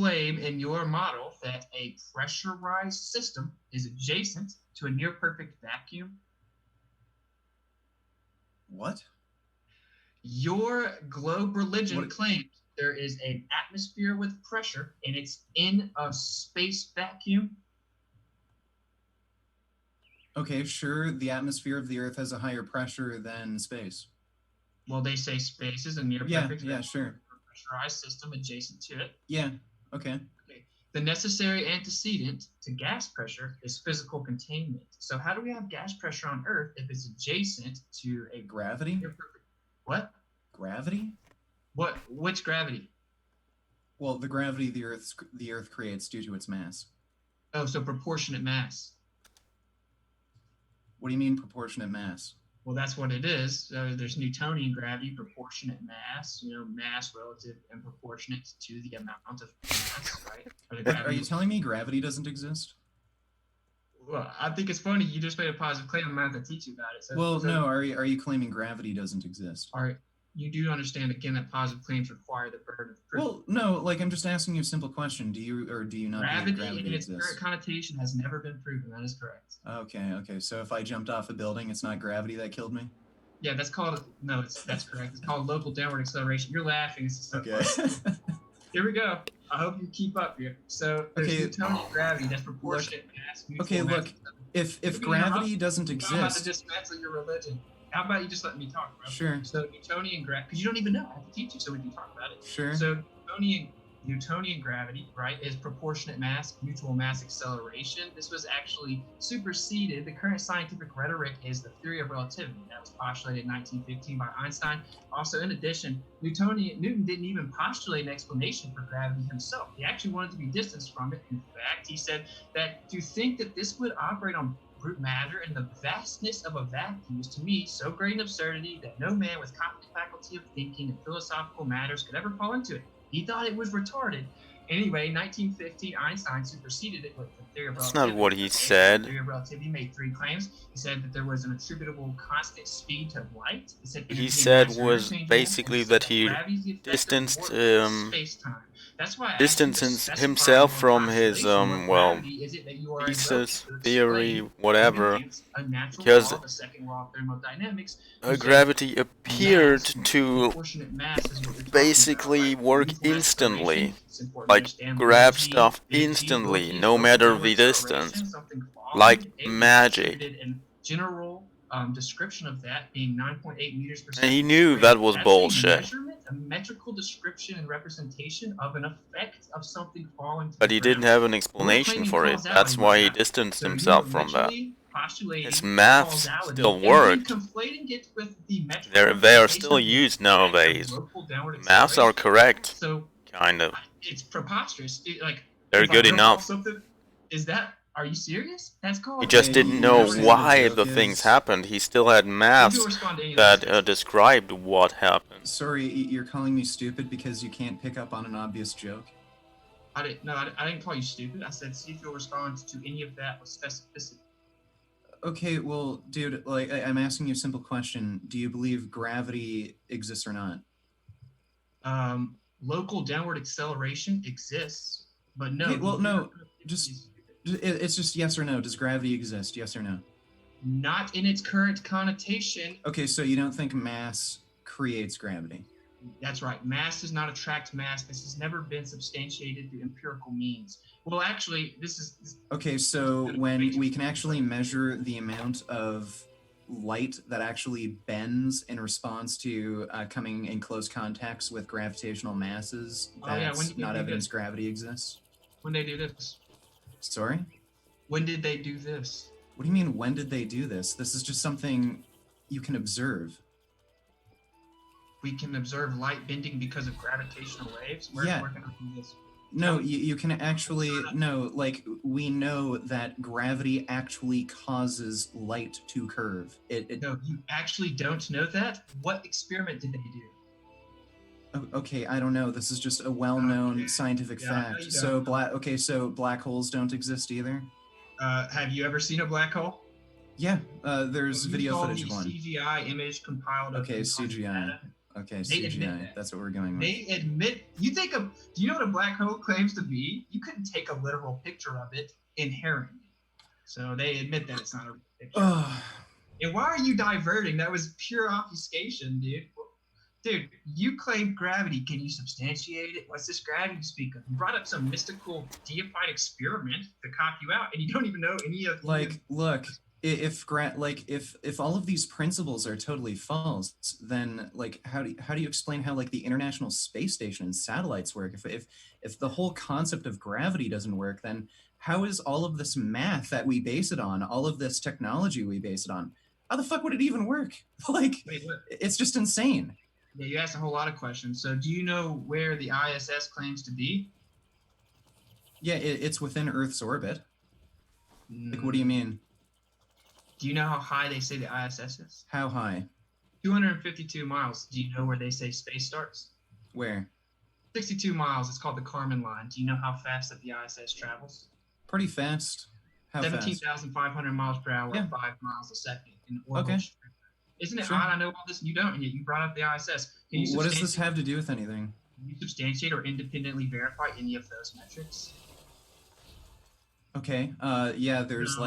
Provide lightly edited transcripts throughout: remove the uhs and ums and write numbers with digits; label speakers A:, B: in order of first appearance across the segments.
A: claim in your model that a pressurized system is adjacent to a near perfect vacuum?
B: What?
A: Your globe religion
B: What?
A: claims there is an atmosphere with pressure and it's in a space vacuum.
B: Okay, sure. The atmosphere of the Earth has a higher pressure than space.
A: Well, they say space is a near
B: Yeah,
A: perfect
B: yeah,
A: vacuum
B: sure.
A: with a pressurized system adjacent to it.
B: Yeah, okay.
A: Okay. The necessary antecedent to gas pressure is physical containment. So, how do we have gas pressure on Earth if it's adjacent to a
B: Gravity?
A: near perfect? What?
B: Gravity?
A: What? Which gravity?
B: Well, the gravity the Earth creates due to its mass.
A: Oh, so proportionate mass.
B: What do you mean proportionate mass?
A: Well, that's what it is. There's Newtonian gravity, proportionate mass, mass relative and proportionate to the amount of mass, right? Or the
B: Are
A: gravity.
B: you telling me gravity doesn't exist?
A: Well, I think it's funny. You just made a positive claim. I'm going to have to teach you about it.
B: Well, no. Are you claiming gravity doesn't exist?
A: All right. You do understand, again, that positive claims require the burden of proof.
B: Well, no. Like, I'm just asking you a simple question. Do you not believe gravity
A: in its
B: exists?
A: current connotation has never been proven. That is correct.
B: Okay. So if I jumped off a building, it's not gravity that killed me?
A: Yeah, that's called that's correct. It's called local downward acceleration. You're laughing. It's so
B: Okay.
A: Here we go. I hope you keep up here. So there's
B: Okay.
A: Newtonian gravity. That's proportionate mass.
B: Okay,
A: mass.
B: look. If gravity doesn't exist,
A: I'm about to dismantle your religion. How about you just let me talk, bro?
B: Sure.
A: So Newtonian gravity, because you don't even know. I have to teach you so we can talk about it.
B: Sure.
A: So Newtonian gravity, right, is proportionate mass, mutual mass acceleration. This was actually superseded. The current scientific rhetoric is the theory of relativity that was postulated in 1915 by Einstein. Also, in addition, Newton didn't even postulate an explanation for gravity himself. He actually wanted to be distanced from it. In fact, he said that to think that this would operate on brute matter and the vastness of a vacuum is to me so great an absurdity that no man with competent faculty of thinking in philosophical matters could ever fall into it. He thought it was retarded. Anyway, 1915, Einstein superseded it with the theory of
C: That's
A: relativity.
C: not what he
A: The
C: said.
A: theory of relativity made three claims. He said that there was an attributable constant speed to light.
C: He said was basically that he distanced himself from his thesis, theory, whatever, because gravity appeared to basically work instantly, like grab stuff instantly, no matter the distance, like magic.
A: General description of that being 9.8 meters per second.
C: And he knew that was bullshit.
A: A metrical description and representation of an effect of something falling to
C: But he didn't have an explanation for it. That's why he distanced himself from that. His maths still worked. They are still used nowadays. The maths are correct, kind of.
A: It's preposterous.
C: They're good enough.
A: Is that? Are you serious? That's called.
C: He just didn't know why the things happened. He still had maths that described what happened.
B: Sorry, you're calling me stupid because you can't pick up on an obvious joke?
A: I didn't call you stupid. I said see if you'll respond to any of that with specificity.
B: Okay, well, dude, like, I'm asking you a simple question. Do you believe gravity exists or not?
A: Local downward acceleration exists, but no.
B: Hey, well, no, it's just yes or no. Does gravity exist? Yes or no?
A: Not in its current connotation.
B: Okay, so you don't think mass creates gravity?
A: That's right. Mass does not attract mass. This has never been substantiated through empirical means. Well, actually, this is...
B: Okay, so when we can actually measure the amount of light that actually bends in response to coming in close contacts with gravitational masses, that's not evidence gravity exists?
A: When they do this?
B: Sorry?
A: When did they do this?
B: What do you mean, when did they do this? This is just something you can observe.
A: We can observe light bending because of gravitational waves?
B: Yeah.
A: We're gonna do this.
B: No, you can actually... No, like, we know that gravity actually causes light to curve.
A: No, you actually don't know that? What experiment did they do?
B: Okay, I don't know. This is just a well-known scientific fact. So black holes don't exist either?
A: Have you ever seen a black hole?
B: Yeah, there's video footage of one.
A: CGI image compiled of
B: CGI. Okay,
A: They admit
B: CGI.
A: that.
B: That's what we're going with.
A: They admit. Do you know what a black hole claims to be? You couldn't take a literal picture of it inherently. So they admit that it's not a real picture. And why are you diverting? That was pure obfuscation, dude. Dude, you claimed gravity. Can you substantiate it? What's this gravity you speak of? You brought up some mystical deified experiment to cop you out, and you don't even know any of.
B: Look, if all of these principles are totally false, then like how do you explain how like the International Space Station and satellites work? If the whole concept of gravity doesn't work, then how is all of this math that we base it on, all of this technology we base it on, how the fuck would it even work? Like, it's just insane.
A: Yeah, you asked a whole lot of questions. So do you know where the ISS claims to be?
B: Yeah, it's within Earth's orbit. Like, what do you mean?
A: Do you know how high they say the ISS is?
B: How high?
A: 252 miles. Do you know where they say space starts?
B: Where?
A: 62 miles. It's called the Kármán line. Do you know how fast that the ISS travels?
B: Pretty fast. How
A: 17,500 miles per hour,
B: yeah.
A: 5 miles a second in orbital.
B: Okay.
A: Isn't it odd? I know all this and you don't, and yet you brought up the ISS.
B: What does this have to do with anything?
A: Can you substantiate or independently verify any of those metrics?
B: Okay. Yeah, there's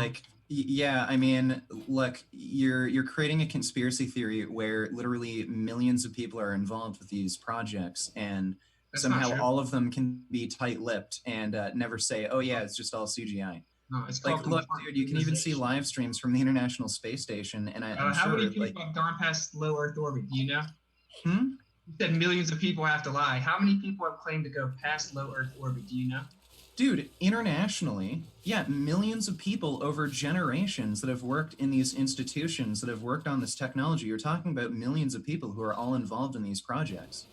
B: yeah, I mean, look, you're creating a conspiracy theory where literally millions of people are involved with these projects, and somehow all of them can be tight-lipped and never say, "Oh yeah, it's just all CGI."
A: No, it's
B: like, look, dude, you can even see live streams from the International Space Station, and I'm
A: how
B: sure,
A: many people have gone past low Earth orbit? Do you know?
B: You
A: said millions of people have to lie. How many people have claimed to go past low Earth orbit? Do you know?
B: Dude, internationally, yeah, millions of people over generations that have worked in these institutions, that have worked on this technology. You're talking about millions of people who are all involved in these projects.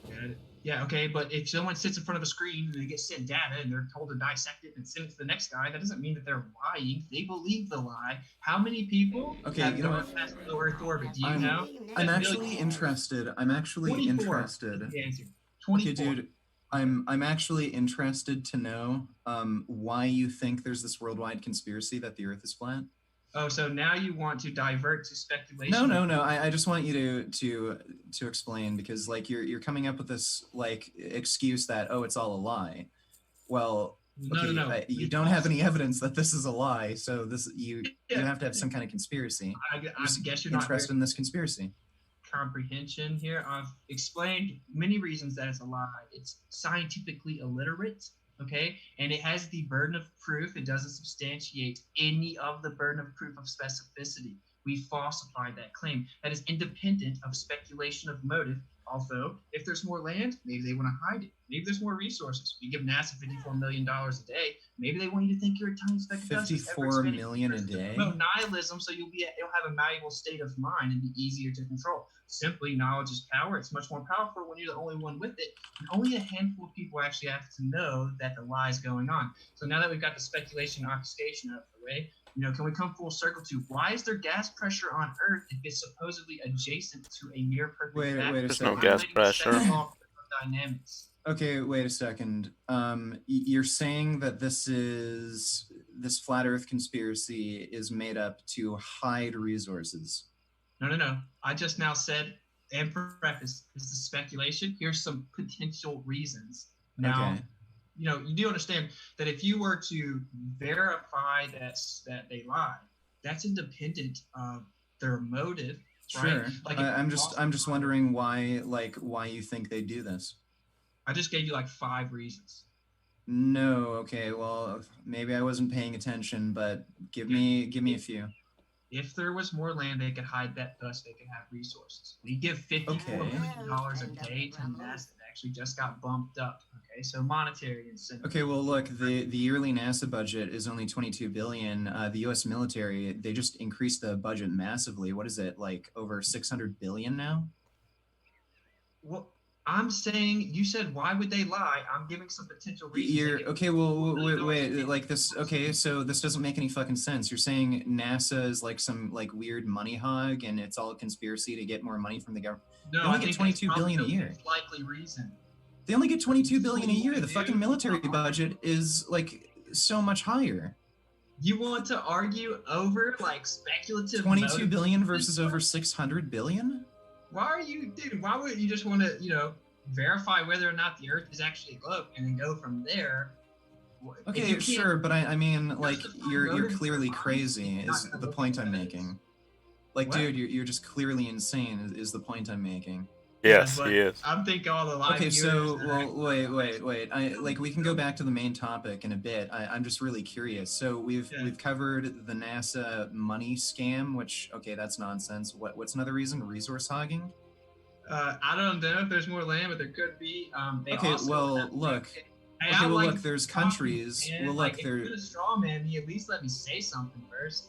A: Yeah, okay, but if someone sits in front of a screen and they get sent data and they're told to dissect it and send it to the next guy, that doesn't mean that they're lying. They believe the lie. How many people have gone past low Earth orbit? Do you know?
B: I'm actually interested. I'm actually
A: 24.
B: interested.
A: The answer.
B: 24. Okay, dude. I'm actually interested to know why you think there's this worldwide conspiracy that the Earth is flat.
A: Oh, so now you want to divert to speculation?
B: No. I just want you to explain, because like you're coming up with this like excuse that, oh, it's all a lie. Well, okay,
A: no.
B: You don't have any evidence that this is a lie, so this you have to have some kind of conspiracy.
A: I guess you're
B: interested in this conspiracy.
A: Comprehension here. I've explained many reasons that it's a lie. It's scientifically illiterate, okay, and it has the burden of proof. It doesn't substantiate any of the burden of proof of specificity. We falsified that claim. That is independent of speculation of motive. Also, if there's more land, maybe they want to hide it. Maybe there's more resources. We give NASA $54 million a day. Maybe they want you to think you're a tiny speck of dust.
B: $54 million a day?
A: No, nihilism, so you'll have a malleable state of mind and be easier to control. Simply, knowledge is power. It's much more powerful when you're the only one with it. And only a handful of people actually have to know that the lie is going on. So now that we've got the speculation and obfuscation out of the way, can we come full circle to why is there gas pressure on Earth if it's supposedly adjacent to a near perfect
B: Wait a second.
C: There's no gas pressure.
A: Dynamics.
B: Okay, wait a second. You're saying that this flat Earth conspiracy is made up to hide resources.
A: No. I just now said, and preface, this is speculation. Here's some potential reasons. Now,
B: okay.
A: You do understand that if you were to verify that they lie, that's independent of their motive.
B: Sure.
A: Right? Like
B: I'm just wondering why you think they do this.
A: I just gave you like 5 reasons.
B: No, okay, well, maybe I wasn't paying attention, but give me a few.
A: If there was more land, they could hide that, thus they could have resources. We give $54 million a day to NASA that actually just got bumped up. Okay, so monetary incentive.
B: Okay, well, look, the yearly NASA budget is only $22 billion. The U.S. military, they just increased the budget massively. What is it, like over $600 billion now?
A: Well, I'm saying, you said, why would they lie? I'm giving some potential reasons.
B: Okay, well, wait, like this, okay, so this doesn't make any fucking sense. You're saying NASA is like some like weird money hog and it's all a conspiracy to get more money from the government?
A: No,
B: they only get $22 billion a year.
A: Likely reason.
B: They only get $22 billion a year. The fucking military budget is like so much higher.
A: You want to argue over like speculative
B: $22 billion versus over $600 billion?
A: Why are you, dude? Why would you just want to, verify whether or not the Earth is actually a globe and then go from there?
B: Okay, sure, but I mean, like, you're clearly crazy.
A: Not
B: Is
A: gonna
B: the
A: look at
B: point I'm
A: evidence.
B: making? Like,
A: What?
B: dude, you're just clearly insane. Is the point I'm making?
C: Yes,
A: But
C: he is.
A: I'm thinking all the live
B: Okay,
A: viewers.
B: so well, wait. Like we can go back to the main topic in a bit. I'm just really curious. So we've covered the NASA money scam, which okay, that's nonsense. What's another reason? Resource hogging.
A: I don't know if there's more land, but there could be.
B: Okay, well, look.
A: Hey,
B: Okay, well,
A: like
B: look. There's countries.
A: man.
B: Well, look,
A: like, if
B: there.
A: you're a straw man, you at least let me say something first.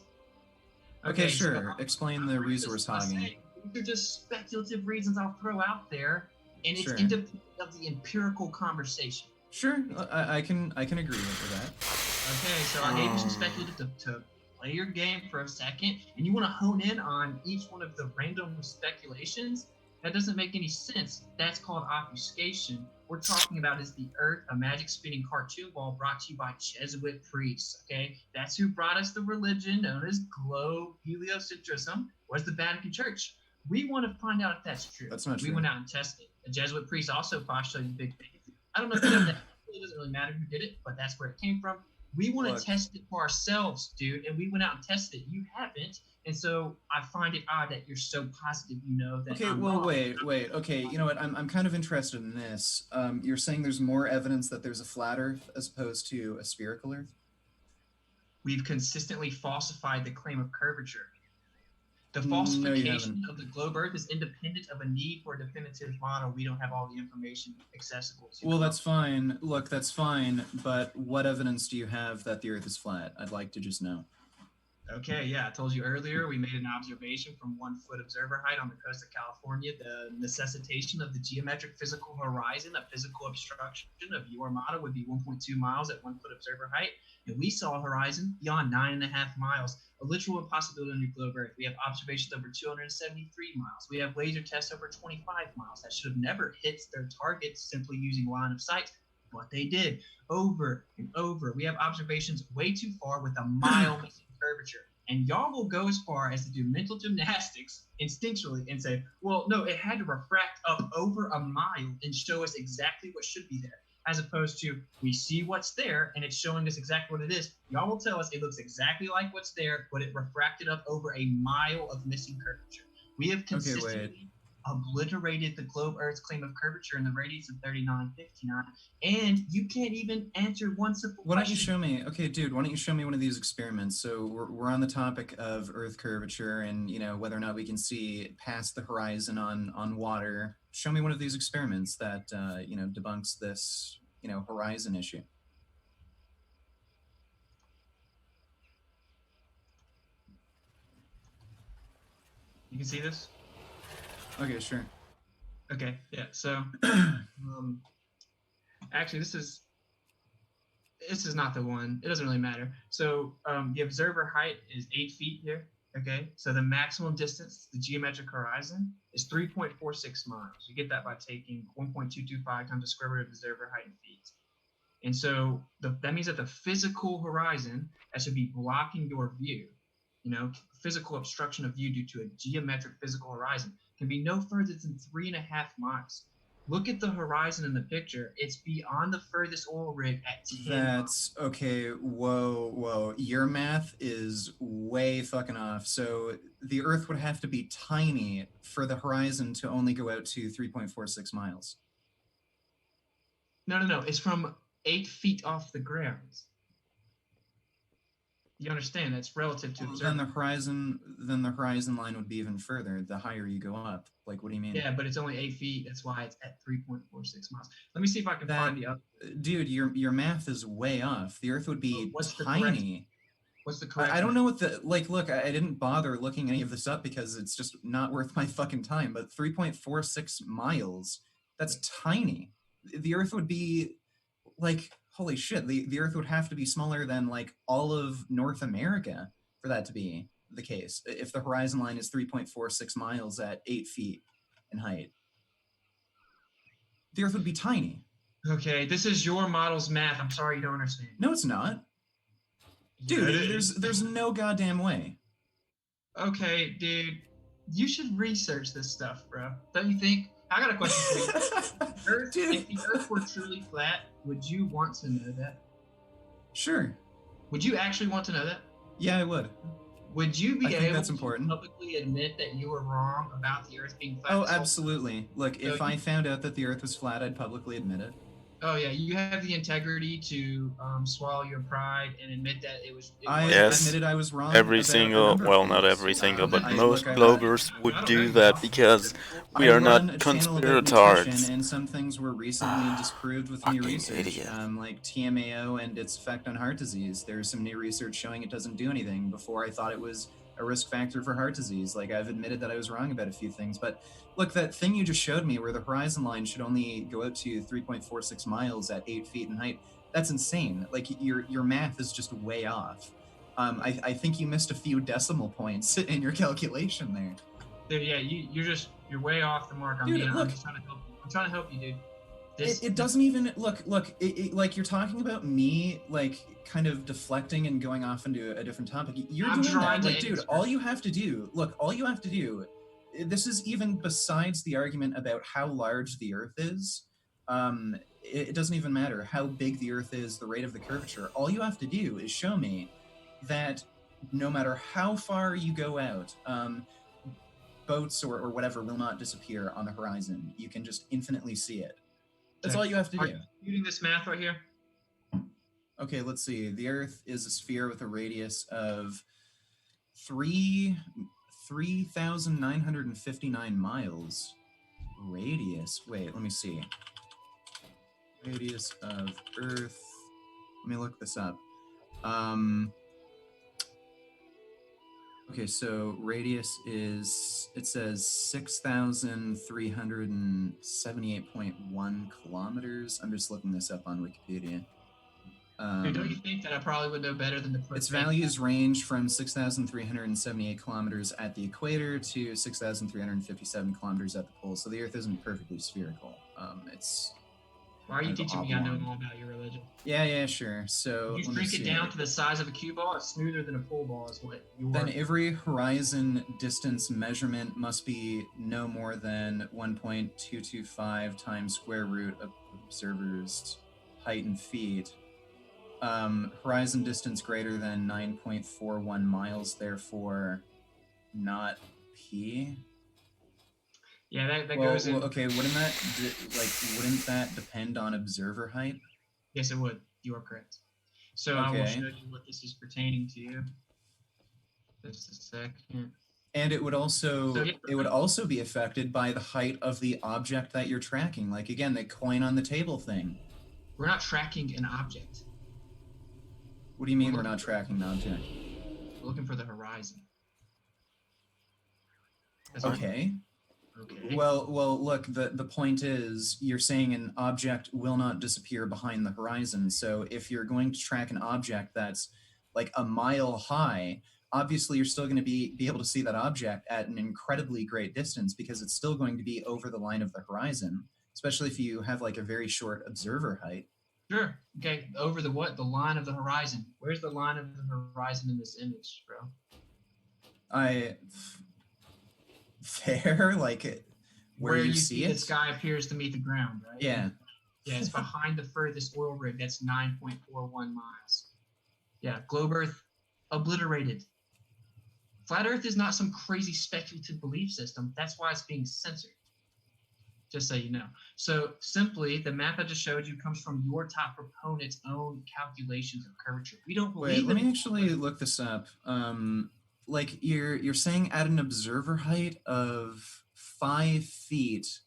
B: Okay,
A: So
B: sure. Explain the resource hogging.
A: These are just speculative reasons I'll throw out there, and it's
B: Sure.
A: independent of the empirical conversation.
B: Sure, I can agree with that.
A: Okay, so I gave you some speculative to play your game for a second, and you want to hone in on each one of the random speculations. That doesn't make any sense. That's called obfuscation. We're talking about is the Earth a magic spinning cartoon ball brought to you by Jesuit priests, okay? That's who brought us the religion known as globe heliocentrism, was the Vatican Church. We want to find out if that's true.
B: That's not true.
A: We went out and tested. The Jesuit priests also postulated Big Bang. I don't know if you know that. It doesn't really matter who did it, but that's where it came from. We want to test it for ourselves, dude, and we went out and tested it. You haven't, and so I find it odd that you're so positive you know that.
B: Okay, well, wait. Okay, you know what? I'm kind of interested in this. You're saying there's more evidence that there's a flat Earth as opposed to a spherical Earth?
A: We've consistently falsified the claim of curvature. The falsification of the globe Earth is independent of a need for a definitive model. We don't have all the information accessible to.
B: Well, that's fine. Look, that's fine, but what evidence do you have that the Earth is flat? I'd like to just know.
A: Okay, yeah, I told you earlier, we made an observation from 1 foot observer height on the coast of California. The necessitation of the geometric physical horizon, a physical obstruction of your model would be 1.2 miles at 1 foot observer height. And we saw a horizon beyond 9.5 miles, a literal impossibility on your globe Earth. We have observations over 273 miles. We have laser tests over 25 miles that should have never hit their targets simply using line of sight, but they did over and over. We have observations way too far with a mile missing curvature. And y'all will go as far as to do mental gymnastics instinctually and say, well, no, it had to refract up over a mile and show us exactly what should be there. As opposed to, we see what's there and it's showing us exactly what it is. Y'all will tell us it looks exactly like what's there, but it refracted up over a mile of missing curvature. We have consistently obliterated the globe Earth's claim of curvature in the radius of 3959, and you can't even answer one simple question.
B: Why don't you show me? Okay, dude, why don't you show me one of these experiments? So we're on the topic of Earth curvature and, you know, whether or not we can see past the horizon on water. Show me one of these experiments that, you know, debunks this, you know, horizon issue.
A: You can see this?
B: Okay, sure.
A: Okay, yeah. So, actually, this is not the one. It doesn't really matter. So, the observer height is 8 feet here. Okay, so the maximum distance, the geometric horizon, is 3.46 miles. You get that by taking 1.225 times the square root of observer height in feet. And so that means that the physical horizon that should be blocking your view, you know, physical obstruction of view due to a geometric physical horizon, can be no further than 3.5 miles. Look at the horizon in the picture. It's beyond the furthest oil rig at 10
B: That's miles. Okay. Whoa. Your math is way fucking off. So the Earth would have to be tiny for the horizon to only go out to 3.46 miles.
A: No. It's from 8 feet off the ground. You understand that's relative to observer.
B: Then the horizon line would be even further the higher you go up. Like, what do you mean?
A: Yeah, but it's only 8 feet. That's why it's at 3.46 miles. Let me see if I can find the other.
B: Dude, your math is way off. The Earth would be tiny.
A: What's the correct?
B: I don't know what the look. I didn't bother looking any of this up because it's just not worth my fucking time. But 3.46 miles. That's tiny. The Earth would be like, holy shit, the Earth would have to be smaller than like all of North America for that to be the case. If the horizon line is 3.46 miles at 8 feet in height, the Earth would be tiny.
A: Okay, this is your model's math. I'm sorry you don't understand.
B: No, it's not. Dude, there's no goddamn way.
A: Okay, dude. You should research this stuff, bro. Don't you think? I got a question for you. Earth, if the Earth were truly flat, would you want to know that?
B: Sure.
A: Would you actually want to know that?
B: Yeah, I would.
A: Would you be able to
B: important.
A: publicly admit that you were wrong about the Earth being flat?
B: Oh, absolutely. Look, if I found out that the Earth was flat, I'd publicly admit it.
A: Oh yeah, you have the integrity to swallow your pride and admit that it was.
B: I admitted I was wrong.
C: Every single, well, not every single, but most bloggers would do that because we are not conspirators.
B: And some things were recently disproved with new research, like TMAO and its effect on heart disease. There's some new research showing it doesn't do anything. Before I thought it was a risk factor for heart disease. Like, I've admitted that I was wrong about a few things, but look, that thing you just showed me where the horizon line should only go out to 3.46 miles at 8 feet in height, that's insane. Like, your math is just way off. I think you missed a few decimal points in your calculation there.
A: Dude, yeah, you're way off the mark. I'm just trying to help you. I'm trying to help you, dude.
B: It doesn't even look like you're talking about me, like, kind of deflecting and going off into a different topic. You're doing that, like, dude. All you have to do, this is even besides the argument about how large the Earth is. It doesn't even matter how big the Earth is, the rate of the curvature. All you have to do is show me that no matter how far you go out, boats or whatever will not disappear on the horizon. You can just infinitely see it. That's all you have to do.
A: Are you computing this math right here?
B: Okay, let's see. The Earth is a sphere with a radius of 3,959 miles. Radius. Wait, let me see. Radius of Earth. Let me look this up. Okay, so radius is, it says 6,378.1 kilometers. I'm just looking this up on Wikipedia.
A: Dude, don't you think that I probably would know better than the...
B: Its values range from 6,378 kilometers at the equator to 6,357 kilometers at the pole. So the Earth isn't perfectly spherical. It's...
A: Why are you teaching me I know all about your religion?
B: Yeah, sure. So
A: you shrink it down to the size of a cue ball. It's smoother than a pool ball, is what you
B: Then every horizon distance measurement must be no more than 1.225 times square root of observer's height in feet. Horizon distance greater than 9.41 miles, therefore not P.
A: Yeah, that goes in.
B: Okay, wouldn't that depend on observer height?
A: Yes, it would. You are correct. So okay. I will show you what this is pertaining to. Just a second.
B: And it would also be affected by the height of the object that you're tracking. Like, again, the coin on the table thing.
A: We're not tracking an object.
B: What do you mean we're not tracking an object?
A: We're looking for the horizon.
B: Okay. Okay. Well, look, the point is you're saying an object will not disappear behind the horizon. So if you're going to track an object that's like a mile high, obviously you're still going to be able to see that object at an incredibly great distance because it's still going to be over the line of the horizon, especially if you have like a very short observer height.
A: Sure. Okay. Over the what? The line of the horizon. Where's the line of the horizon in this image, bro?
B: There, like where you see it?
A: The sky appears to meet the ground, right?
B: Yeah.
A: Yeah, it's behind the furthest oil rig. That's 9.41 miles. Yeah, globe Earth obliterated. Flat Earth is not some crazy speculative belief system. That's why it's being censored. Just so you know. So simply, the map I just showed you comes from your top proponent's own calculations of curvature. We don't believe.
B: Wait, let me actually look this up. Like you're saying at an observer height of 5 feet,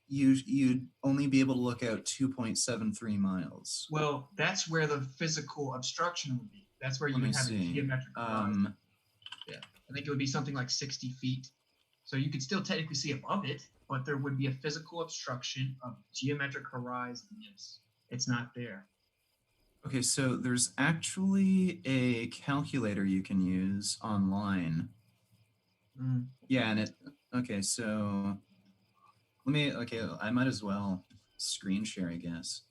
B: you'd only be able to look out 2.73 miles.
A: Well, that's where the physical obstruction would be. That's where you would have a geometric horizon. Yeah, I think it would be something like 60 feet. So you could still technically see above it, but there would be a physical obstruction of geometric horizon. Yes, it's not there.
B: Okay, so there's actually a calculator you can use online. Yeah, and okay, so I might as well screen share, I guess.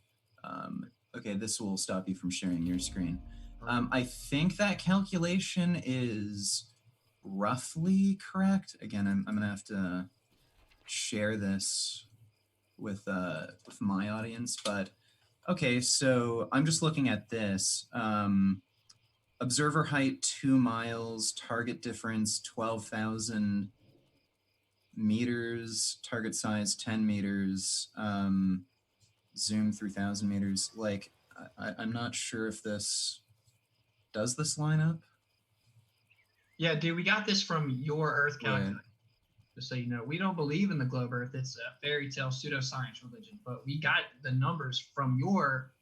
B: Okay, this will stop you from sharing your screen. I think that calculation is roughly correct. Again, I'm gonna have to share this with my audience, but okay, so I'm just looking at this. Observer height 2 miles, target difference 12,000 meters, target size 10 meters, zoom 3,000 meters. Like, I'm not sure if does this line up?
A: Yeah, dude, we got this from Your Earth Calculator.
B: Right.
A: Just so you know, we don't believe in the globe Earth. It's a fairy tale pseudoscience religion. But we got the numbers from your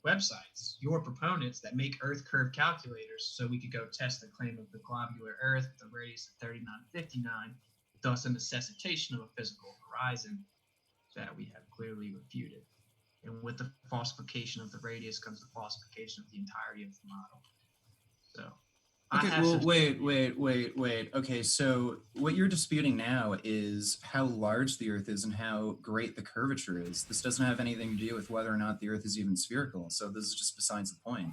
A: websites, your proponents that make Earth curve calculators, so we could go test the claim of the globular Earth with a radius of 3959, thus a necessitation of a physical horizon that we have clearly refuted. And with the falsification of the radius comes the falsification of the entirety of the model. So.
B: Okay, well, wait. Okay, so what you're disputing now is how large the Earth is and how great the curvature is. This doesn't have anything to do with whether or not the Earth is even spherical, so this is just besides the point.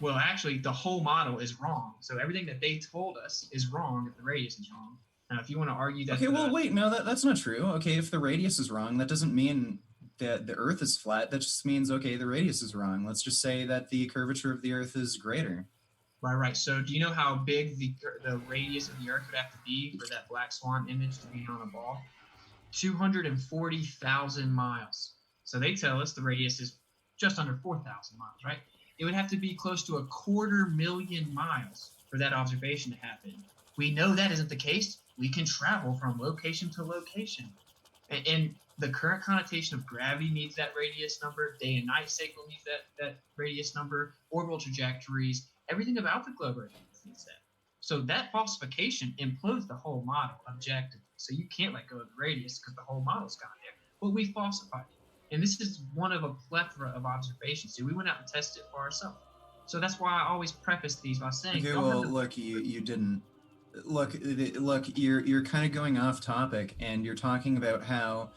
A: Well, actually, the whole model is wrong. So everything that they told us is wrong if the radius is wrong. Now, if you want to argue that...
B: Okay, well, wait, no, that's not true. Okay, if the radius is wrong, that doesn't mean that the Earth is flat. That just means, okay, the radius is wrong. Let's just say that the curvature of the Earth is greater.
A: Right. So do you know how big the radius of the Earth would have to be for that black swan image to be on a ball? 240,000 miles. So they tell us the radius is just under 4,000 miles, right? It would have to be close to 250,000 miles for that observation to happen. We know that isn't the case. We can travel from location to location. And the current connotation of gravity needs that radius number. Day and night cycle needs that radius number. Orbital trajectories. Everything about the globe Earth needs that. So that falsification implodes the whole model objectively. So you can't let go of the radius because the whole model's gone there. But we falsified it. And this is one of a plethora of observations. So we went out and tested it for ourselves. So that's why I always preface these by saying...
B: Okay, well, look, you didn't. Look, you're kind of going off topic, and you're talking about how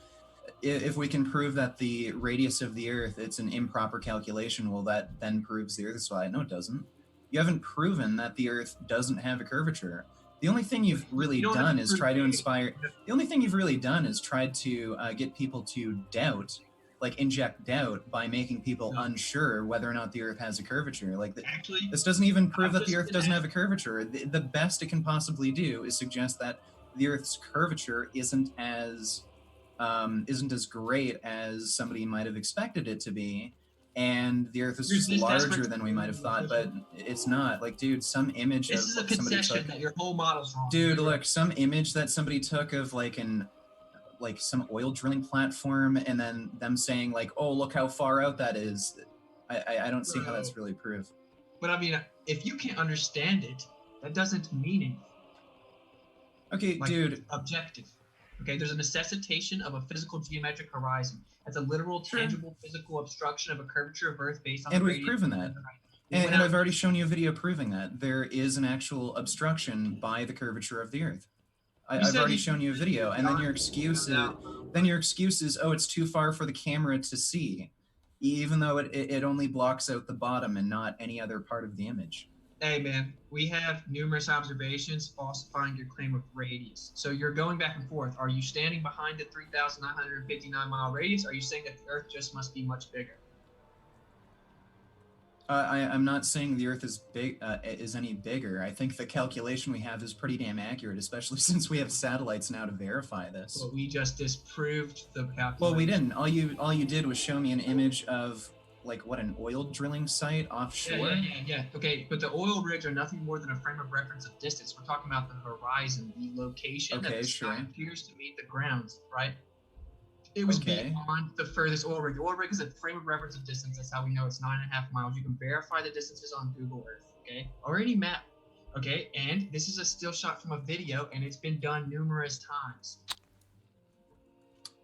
B: if we can prove that the radius of the Earth, it's an improper calculation, well, that then proves the Earth is flat. No, it doesn't. You haven't proven that the Earth doesn't have a curvature. The only thing you've really done is try to inspire. The only thing you've really done is tried to get people to doubt, like inject doubt by making people unsure whether or not the Earth has a curvature. Like
A: Actually,
B: this doesn't even prove that the Earth doesn't have a curvature. The best it can possibly do is suggest that the Earth's curvature isn't as great as somebody might have expected it to be. And the Earth is just larger than we might have thought, but it's not. Like, dude, some image
A: this is a concession that your whole model's wrong.
B: Dude, look, some image that somebody took of some oil drilling platform, and then them saying like, "Oh, look how far out that is." I don't see how that's really proof.
A: But I mean, if you can't understand it, that doesn't mean anything.
B: Okay, like, dude.
A: Objective. Okay, there's a necessitation of a physical geometric horizon. That's a literal, tangible, physical obstruction of a curvature of Earth based on.
B: And we've proven that. And I've already shown you a video proving that there is an actual obstruction by the curvature of the Earth. I've already shown you a video, and then your excuse is, oh, it's too far for the camera to see, even though it only blocks out the bottom and not any other part of the image.
A: Hey, man, we have numerous observations falsifying your claim of radius. So you're going back and forth. Are you standing behind the 3,959-mile radius? Or are you saying that the Earth just must be much bigger?
B: I'm not saying the Earth is any bigger. I think the calculation we have is pretty damn accurate, especially since we have satellites now to verify this.
A: Well, we just disproved the calculation.
B: Well, we didn't. All you did was show me an image of an oil drilling site offshore.
A: Yeah. Okay, but the oil rigs are nothing more than a frame of reference of distance. We're talking about the horizon, the location that the sky appears to meet the ground, right? It was beyond the furthest oil rig. The oil rig is a frame of reference of distance. That's how we know it's 9.5 miles. You can verify the distances on Google Earth, okay? Or any map, okay? And this is a still shot from a video, and it's been done numerous times.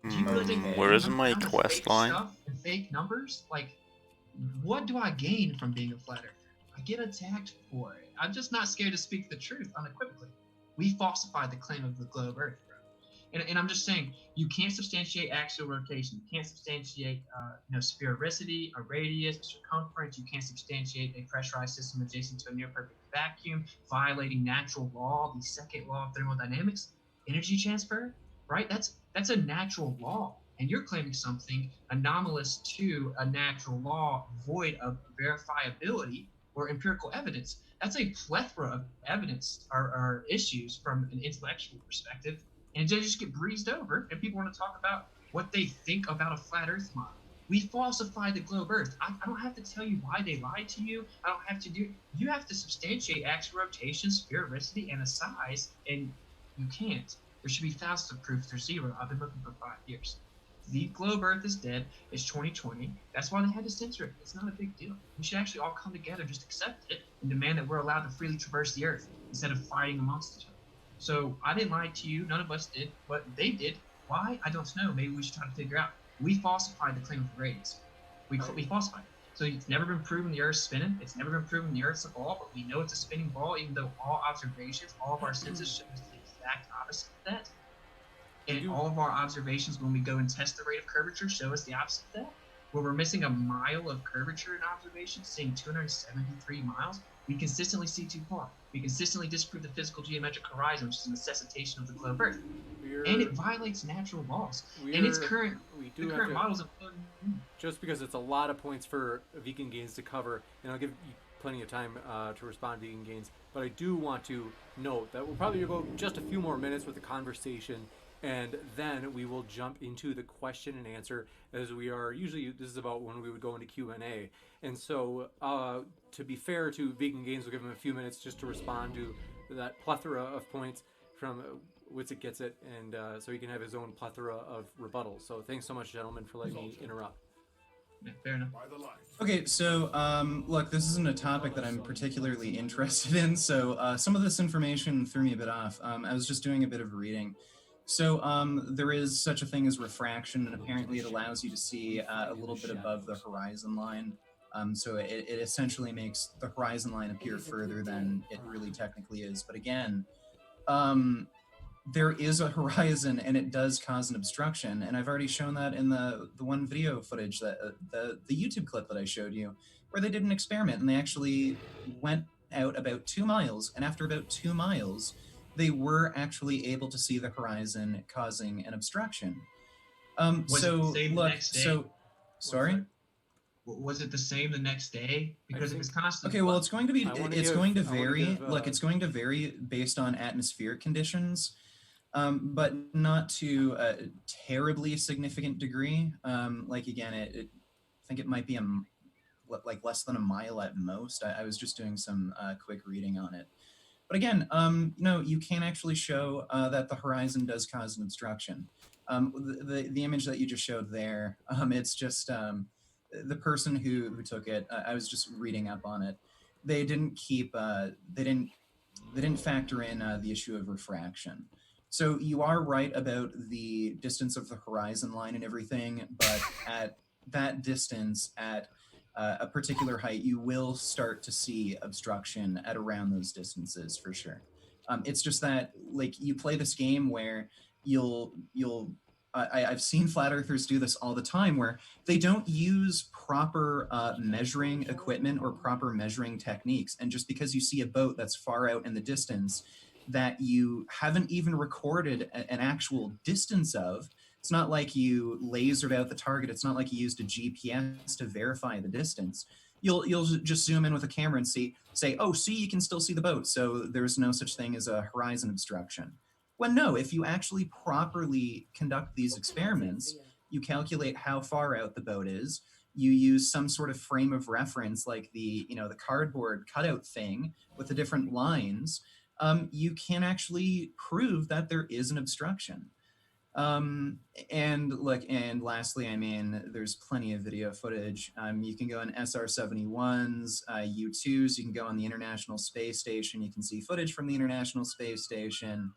A: Do you really think
C: where is my quest line?
A: And fake numbers? Like, what do I gain from being a flat earther? I get attacked for it. I'm just not scared to speak the truth unequivocally. We falsified the claim of the globe Earth, bro. And I'm just saying, you can't substantiate axial rotation. You can't substantiate, sphericity, a radius, a circumference. You can't substantiate a pressurized system adjacent to a near perfect vacuum, violating natural law, the second law of thermodynamics, energy transfer, right? That's a natural law. And you're claiming something anomalous to a natural law, void of verifiability or empirical evidence. That's a plethora of evidence or issues from an intellectual perspective, and they just get breezed over, and people want to talk about what they think about a flat Earth model. We falsify the globe Earth. I don't have to tell you why they lied to you. I don't have to do. You have to substantiate axial rotation, sphericity, and a size, and you can't. There should be thousands of proofs. There's zero. I've been looking for 5 years. The globe Earth is dead. It's 2020. That's why they had to censor it. It's not a big deal. We should actually all come together, just accept it, and demand that we're allowed to freely traverse the Earth instead of fighting amongst each other. So I didn't lie to you. None of us did, but they did. Why? I don't know. Maybe we should try to figure out. We falsified the claim of the radius. We falsified it. So it's never been proven the Earth's spinning. It's never been proven the Earth's a ball, but we know it's a spinning ball, even though all observations, all of our senses show us the exact opposite of that. And all of our observations, when we go and test the rate of curvature, show us the opposite of that. Where we're missing a mile of curvature in observation, seeing 273 miles, we consistently see too far. We consistently disprove the physical geometric horizon, which is a necessitation of the globe Earth. And it violates natural laws. And its current models of...
D: Just because it's a lot of points for Vegan Gains to cover, and I'll give you plenty of time to respond to Vegan Gains, but I do want to note that we'll probably go just a few more minutes with the conversation, and then we will jump into the question and answer, as we are usually, this is about when we would go into Q&A. And so to be fair to Vegan Gains, we'll give him a few minutes just to respond to that plethora of points from Witsit Gets It, and so he can have his own plethora of rebuttals. So thanks so much, gentlemen, for letting me interrupt.
A: Yeah, fair enough.
B: Okay, so look, this isn't a topic that I'm particularly interested in, so some of this information threw me a bit off. I was just doing a bit of reading. So there is such a thing as refraction, and apparently it allows you to see a little bit above the horizon line. So it essentially makes the horizon line appear further than it really technically is. But again, there is a horizon, and it does cause an obstruction. And I've already shown that in the one video footage, that the YouTube clip that I showed you, where they did an experiment, and they actually went out about 2 miles, and after about 2 miles, they were actually able to see the horizon, causing an obstruction. Sorry?
A: Was it the same the next day? Because it was constantly...
B: Okay, well, it's going to be, it's going to vary. Look, it's going to vary based on atmospheric conditions, but not to a terribly significant degree. Like, again, I think it might be like less than a mile at most. I was just doing some quick reading on it. But again, you can actually show that the horizon does cause an obstruction. The image that you just showed there, it's just the person who took it. I was just reading up on it. They didn't keep. They didn't factor in the issue of refraction. So you are right about the distance of the horizon line and everything, but at that distance, at a particular height, you will start to see obstruction at around those distances for sure. It's just that, like, you play this game where I've seen flat earthers do this all the time, where they don't use proper measuring equipment or proper measuring techniques. And just because you see a boat that's far out in the distance that you haven't even recorded an actual distance of, it's not like you lasered out the target. It's not like you used a GPS to verify the distance. You'll just zoom in with a camera and say, oh, see, you can still see the boat. So there's no such thing as a horizon obstruction. When no, if you actually properly conduct these experiments, you calculate how far out the boat is. You use some sort of frame of reference, like the cardboard cutout thing with the different lines. You can actually prove that there is an obstruction. And lastly, I mean, there's plenty of video footage. You can go on SR-71s, U-2s, you can go on the International Space Station, you can see footage from the International Space Station.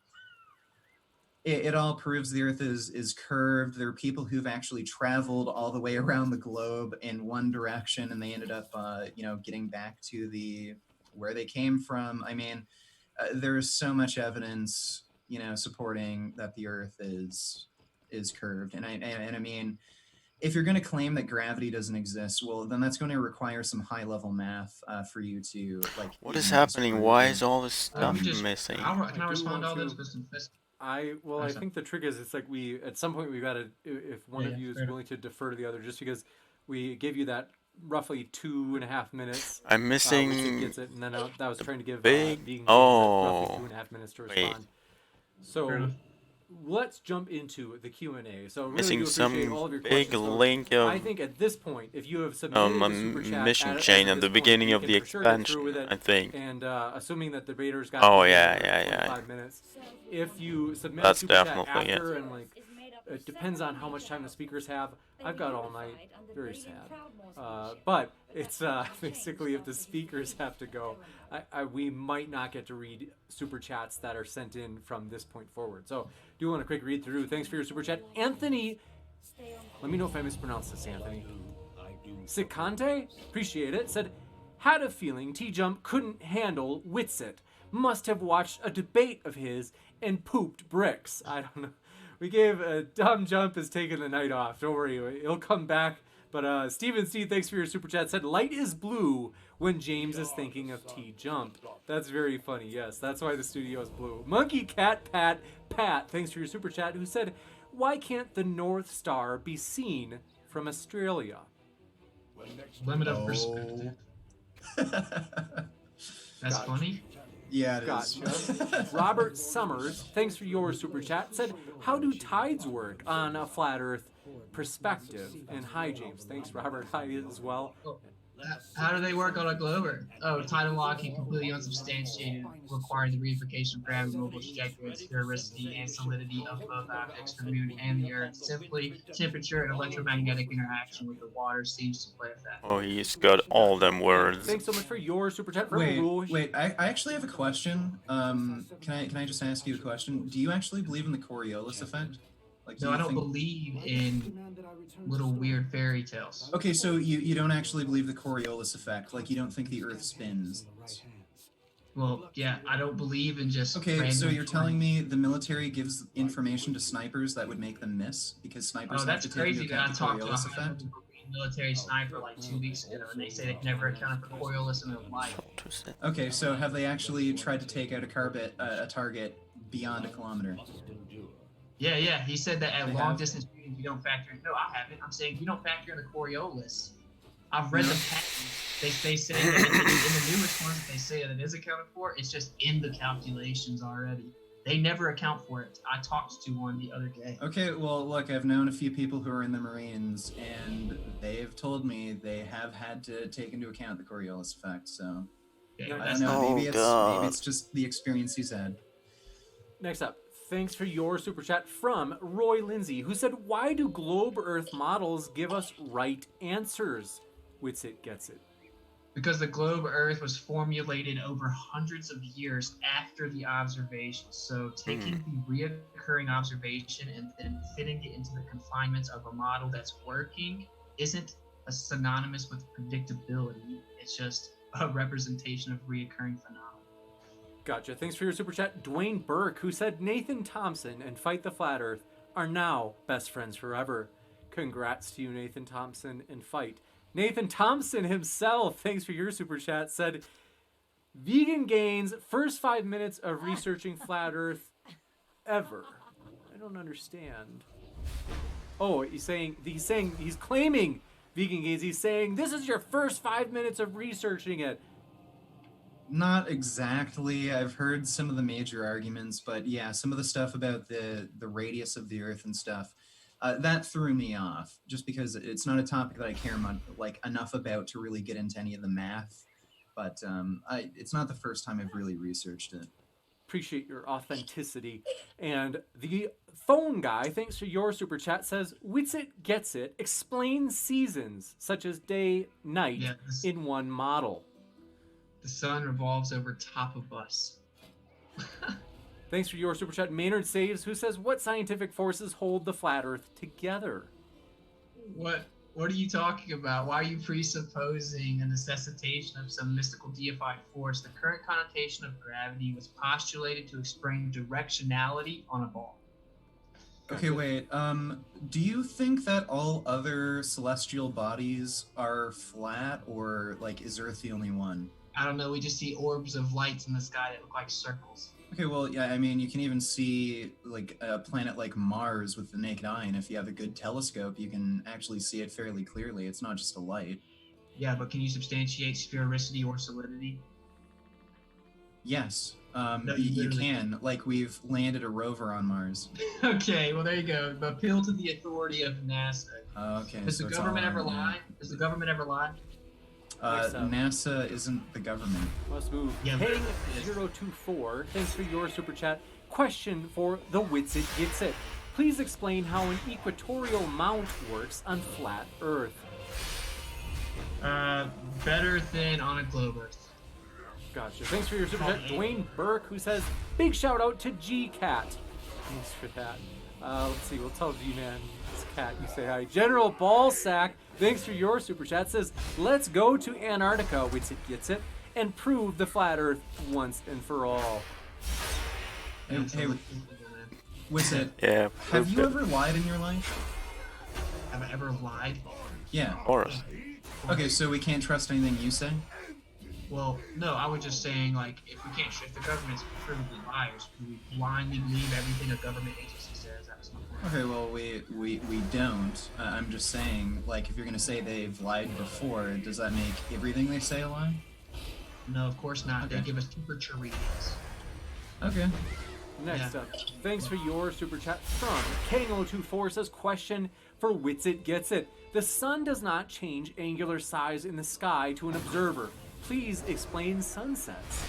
B: It all proves the Earth is curved. There are people who've actually traveled all the way around the globe in one direction, and they ended up, getting back to where they came from. I mean, there is so much evidence supporting that the Earth is curved. And I mean, if you're going to claim that gravity doesn't exist, well, then that's going to require some high-level math for you to
C: What is happening? Why is all this stuff missing?
A: Can I respond to all this?
D: I think the trick is it's like we at some point we've got to, if one of you is willing to defer to the other, just because we gave you that roughly 2.5 minutes.
C: I'm missing.
D: Gets it, and then I was trying to give
C: roughly
D: roughly 2.5 minutes to respond. So let's jump into the Q&A. So really
C: missing some
D: all of your
C: big link of
D: I think at this point, if you have submitted a super chat
C: mission chain at the beginning of the expansion, I think.
D: And assuming that the debaters got 5 minutes, if you submit a super chat after and it depends on how much time the speakers have. I've got all night. Very sad. But it's basically if the speakers have to go, we might not get to read super chats that are sent in from this point forward. So do want a quick read through. Thanks for your super chat. Anthony, let me know if I mispronounced this, Anthony. Sicante, appreciate it, said, had a feeling T-Jump couldn't handle Witsit. Must have watched a debate of his and pooped bricks. I don't know. We gave Dumb Jump has taken the night off. Don't worry, he'll come back. But Steven C, thanks for your super chat, said light is blue when James is thinking of T-Jump. That's very funny. Yes, that's why the studio is blue. Monkey Cat Pat, thanks for your super chat, who said, why can't the North Star be seen from Australia?
A: Limit of perspective. That's funny.
B: Yeah, it is.
D: Robert Summers, thanks for your super chat, said, how do tides work on a flat Earth perspective? And hi, James. Thanks, Robert. Hi as well.
A: How do they work on a globe? Oh, tidal locking completely unsubstantiated, requiring the reification of gravity, mobile trajectory, sphericity, and solidity of both objects, the moon and the Earth. Simply, temperature and electromagnetic interaction with the water seems to play a factor.
C: Oh, he's got all them words.
D: Thanks so much for your super chat.
B: Wait, I actually have a question. Can I just ask you a question? Do you actually believe in the Coriolis effect?
A: No, I don't believe in little weird fairy tales.
B: Okay, so you don't actually believe the Coriolis effect? Like, you don't think the Earth spins?
A: Well, yeah, I don't believe in just...
B: Okay, so you're telling me the military gives information to snipers that would make them miss? Because snipers have to take into account the Coriolis effect?
A: Military sniper 2 weeks ago, and they say they've never accounted for Coriolis in their life.
B: Okay, so have they actually tried to take out a target beyond a kilometer?
A: Yeah. He said that at long distance shooting, you don't factor in. No, I haven't. I'm saying you don't factor in the Coriolis. I've read the patents. They say that in the newest ones, they say that it is accounted for. It's just in the calculations already. They never account for it. I talked to one the other day.
B: Okay, well, look, I've known a few people who are in the Marines, and they've told me they have had to take into account the Coriolis effect. So I don't know. Maybe it's just the experience he's had.
D: Next up. Thanks for your super chat from Roy Lindsay, who said, why do globe Earth models give us right answers? Witsit gets it.
A: Because the globe Earth was formulated over hundreds of years after the observation. So taking the reoccurring observation and then fitting it into the confinements of a model that's working isn't synonymous with predictability. It's just a representation of reoccurring phenomena.
D: Gotcha. Thanks for your super chat. Dwayne Burke, who said Nathan Thompson and Fight the Flat Earth are now best friends forever. Congrats to you, Nathan Thompson and Fight. Nathan Thompson himself, thanks for your super chat, said Vegan Gains first 5 minutes of researching Flat Earth ever. I don't understand. Oh, he's claiming Vegan Gains. He's saying this is your first 5 minutes of researching it.
B: Not exactly. I've heard some of the major arguments, but yeah, some of the stuff about the radius of the Earth and stuff, that threw me off, just because it's not a topic that I care enough about to really get into any of the math. But it's not the first time I've really researched it.
D: Appreciate your authenticity. And the phone guy, thanks for your super chat, says, Witsit gets it. Explain seasons, such as day, night, in one model.
A: The sun revolves over top of us.
D: Thanks for your super chat. Maynard Saves, who says, what scientific forces hold the flat Earth together?
A: What What are you talking about? Why are you presupposing a necessitation of some mystical deified force? The current connotation of gravity was postulated to explain directionality on a ball.
B: Okay, wait. Do you think that all other celestial bodies are flat, or like is Earth the only one?
A: I don't know. We just see orbs of lights in the sky that look like circles.
B: Okay, well, yeah. I mean, you can even see like a planet like Mars with the naked eye, and if you have a good telescope, you can actually see it fairly clearly. It's not just a light.
A: Yeah, but can you substantiate sphericity or solidity?
B: Yes.
A: No,
B: you can. Like, we've landed a rover on Mars.
A: Okay, well, there you go. Appeal to the authority of NASA.
B: Okay.
A: Does the government ever lie? Does the government ever lie?
B: NASA isn't the government.
D: Must move.
A: Yeah,
D: Hang024, thanks for your super chat. Question for the Wits It Gets It. Please explain how an equatorial mount works on flat Earth.
A: Better than on a globe Earth.
D: Gotcha. Thanks for your super chat. Dwayne Burke, who says, big shout out to G-Cat. Thanks for that. Let's see, we'll tell G-Man, it's Cat, you say hi. General Ballsack, thanks for your super chat, says, let's go to Antarctica, which it gets it, and prove the flat Earth once and for all.
B: Hey, Wizard,
C: Yeah.
B: have you ever lied in your life?
A: Have I ever lied?
B: Yeah.
C: Of course.
B: Okay, so we can't trust anything you say?
A: Well, no, I was just saying, like, if we can't, if the government's provably liars, we blindly believe everything a government agency says. That's my point.
B: Okay, well, we don't. I'm just saying, like, if you're gonna say they've lied before, does that make everything they say a lie?
A: No, of course not.
B: Okay.
A: They give us temperature readings.
B: Okay.
D: Next up, thanks for your super chat from Kang024 says, question for Wits It Gets It. The sun does not change angular size in the sky to an observer. Please explain sunsets.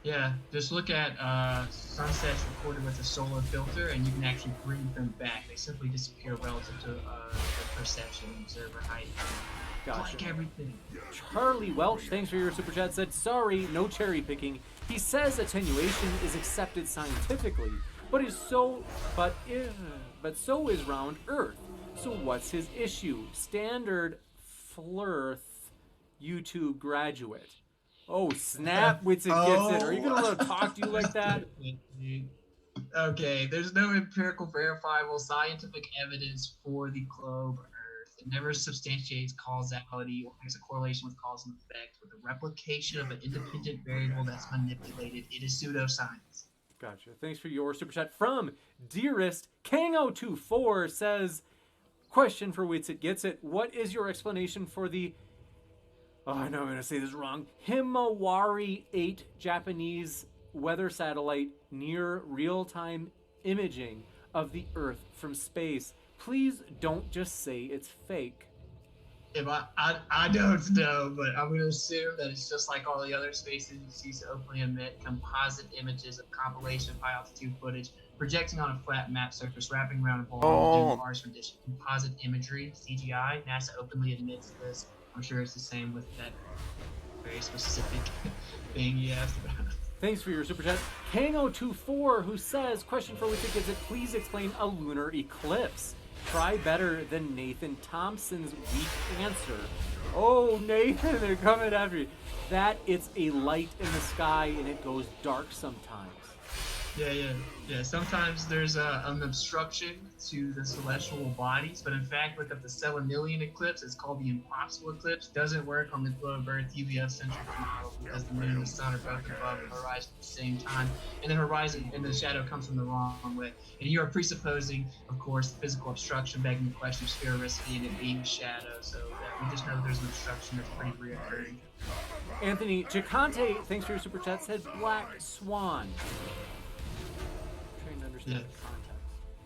A: Yeah, just look at sunsets recorded with a solar filter, and you can actually bring them back. They simply disappear relative to the perception observer height.
D: Gotcha.
A: Like everything.
D: Charlie Welch, thanks for your super chat, said, sorry, no cherry picking. He says attenuation is accepted scientifically, but so is round Earth. So what's his issue? Standard Flirth YouTube graduate. Oh, snap, Wits It Gets It. Are you going to let him talk to you like that?
A: Okay, there's no empirical verifiable scientific evidence for the globe Earth. It never substantiates causality or makes a correlation with cause and effect. With the replication of an independent variable that's manipulated, it is pseudoscience.
D: Gotcha. Thanks for your super chat from Dearest. Kang024 says, question for Wits It Gets It. What is your explanation for the I know I'm going to say this wrong. Himawari 8 Japanese weather satellite near real-time imaging of the Earth from space. Please don't just say it's fake.
A: If I don't know, but I'm going to assume that it's just like all the other space agencies openly emit composite images of compilation of high-altitude footage projecting on a flat map surface, wrapping around a ball with Mars rendition. Composite imagery, CGI. NASA openly admits this. I'm sure it's the same with that very specific thing you asked about.
D: Thanks for your super chat. Kang024, who says, question for Wits It Gets It, please explain a lunar eclipse. Try better than Nathan Thompson's weak answer. Oh, Nathan, they're coming after you. That it's a light in the sky and it goes dark sometimes.
A: Yeah. Sometimes there's an obstruction to the celestial bodies, but in fact, look up the Selenilian eclipse. It's called the impossible eclipse. Doesn't work on the globe Earth heliocentric model because the moon and the sun are both above the horizon at the same time, and the horizon and the shadow comes from the wrong way. And you are presupposing, of course, physical obstruction, begging the question of sphericity and it being shadow. So we just know there's an obstruction that's pretty reoccurring.
D: Anthony Gicante, thanks for your super chat, said Black Swan.
A: Yeah.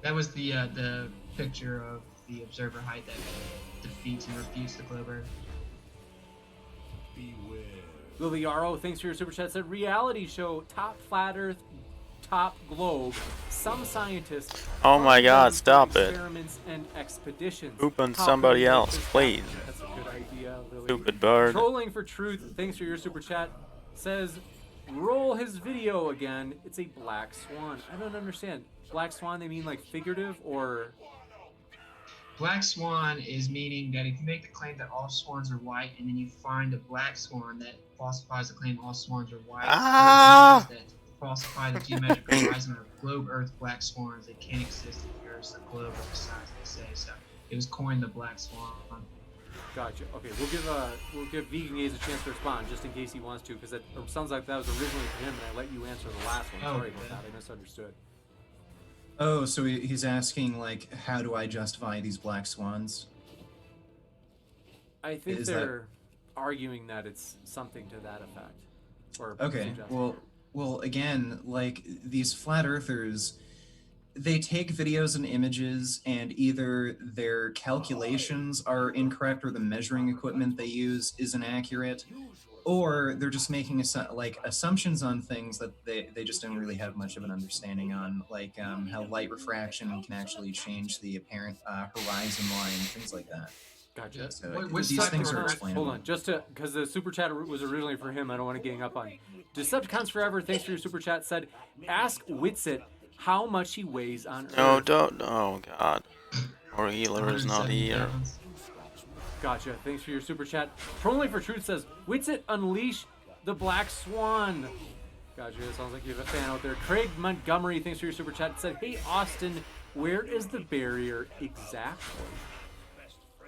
A: That was the picture of the observer height that defeats and refutes the globe Earth.
D: Liliaro, thanks for your super chat, said reality show, top flat Earth, top globe. Some scientists.
C: Oh my God! Stop it.
D: Experiments and expeditions.
C: Poop on somebody else, please.
D: That's a good idea, Lily.
C: Stupid bird.
D: Trolling for Truth, thanks for your super chat, says roll his video again. It's a black swan. I don't understand. Black swan, they mean like figurative or?
A: Black swan is meaning that if you make the claim that all swans are white, and then you find a black swan that falsifies the claim all swans are white,
C: Ah!
A: that falsify the geometric horizon of globe Earth black swans, they can't exist if there's a globe of the size they say. So it was coined the black swan.
D: Gotcha. Okay, we'll give Vegan Gaze a chance to respond just in case he wants to, because it sounds like that was originally for him, and I let you answer the last one. Sorry about that. I misunderstood.
B: Oh, so he's asking, like, how do I justify these black swans?
D: I think they're arguing that it's something to that effect. Or
B: okay, well, again, like, these flat earthers, they take videos and images, and either their calculations are incorrect or the measuring equipment they use is inaccurate, or they're just making assumptions on things that they just don't really have much of an understanding on, like how light refraction can actually change the apparent horizon line, things like that.
D: Gotcha.
B: So these things are explainable.
D: Hold on, just because the super chat was originally for him, I don't want to gang up on. Decepticons Forever, thanks for your super chat, said, ask Witsit how much he weighs on Earth.
C: No, don't. Oh, God. Our healer is not here.
D: Gotcha. Thanks for your super chat. Trolling for Truth says, Witsit, unleash the Black Swan. Gotcha. Sounds like you have a fan out there. Craig Montgomery, thanks for your super chat, said, hey, Austin, where is the barrier exactly?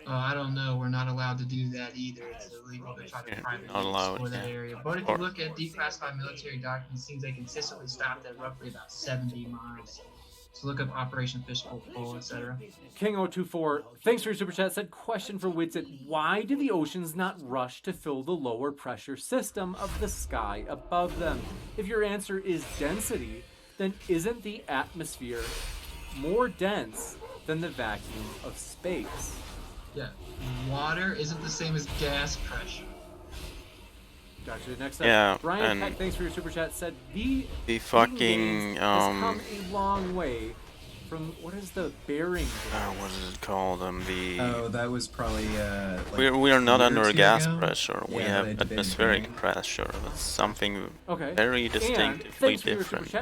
A: Oh, I don't know. We're not allowed to do that either. It's illegal to try to privately explore that area. But if you look at declassified military documents, it seems they consistently stopped at roughly about 70 miles. So look up Operation Fishbowl, etc.
D: King024, thanks for your super chat, said, question for Witsit, why do the oceans not rush to fill the lower pressure system of the sky above them? If your answer is density, then isn't the atmosphere more dense than the vacuum of space?
A: Yeah, water isn't the same as gas pressure.
D: Gotcha. Next up,
C: yeah,
D: Brian Peck, thanks for your super chat, said
C: the fucking
D: has come a long way from what is the bearing?
C: what is it called?
B: That was probably
C: we are not under gas
B: ago?
C: pressure.
B: Yeah,
C: we have atmospheric pressure. That's something very distinctively different.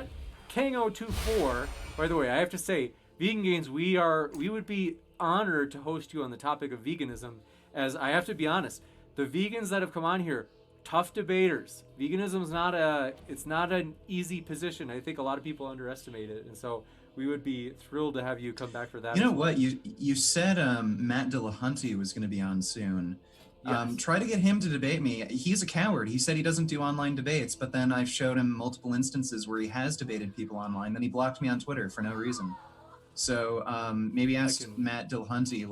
D: Kango24. By the way, I have to say, Vegan Gains, we would be honored to host you on the topic of veganism, as I have to be honest, the vegans that have come on here, tough debaters. Veganism is not an easy position. I think a lot of people underestimate it, and so we would be thrilled to have you come back for that.
B: You know what? You said Matt Dillahunty was going to be on soon. Yes. Try to get him to debate me. He's a coward. He said he doesn't do online debates, but then I've showed him multiple instances where he has debated people online. Then he blocked me on Twitter for no reason. So maybe ask Matt Dillahunty,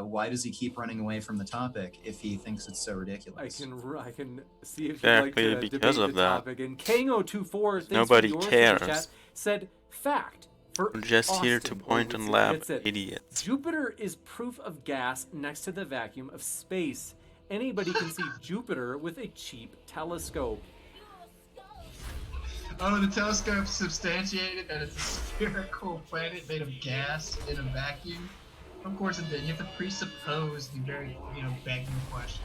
B: why does he keep running away from the topic if he thinks it's so ridiculous?
D: I can see if you'd like to debate the topic. And Kango24,
C: nobody cares.
D: Chat, said, fact.
C: We're just
D: Austin,
C: here to point and laugh at idiots.
D: Jupiter is proof of gas next to the vacuum of space. Anybody can see Jupiter with a cheap telescope.
A: Oh, the telescope substantiated that it's a spherical planet made of gas in a vacuum. Of course it did. You have to presuppose the very, begging questions.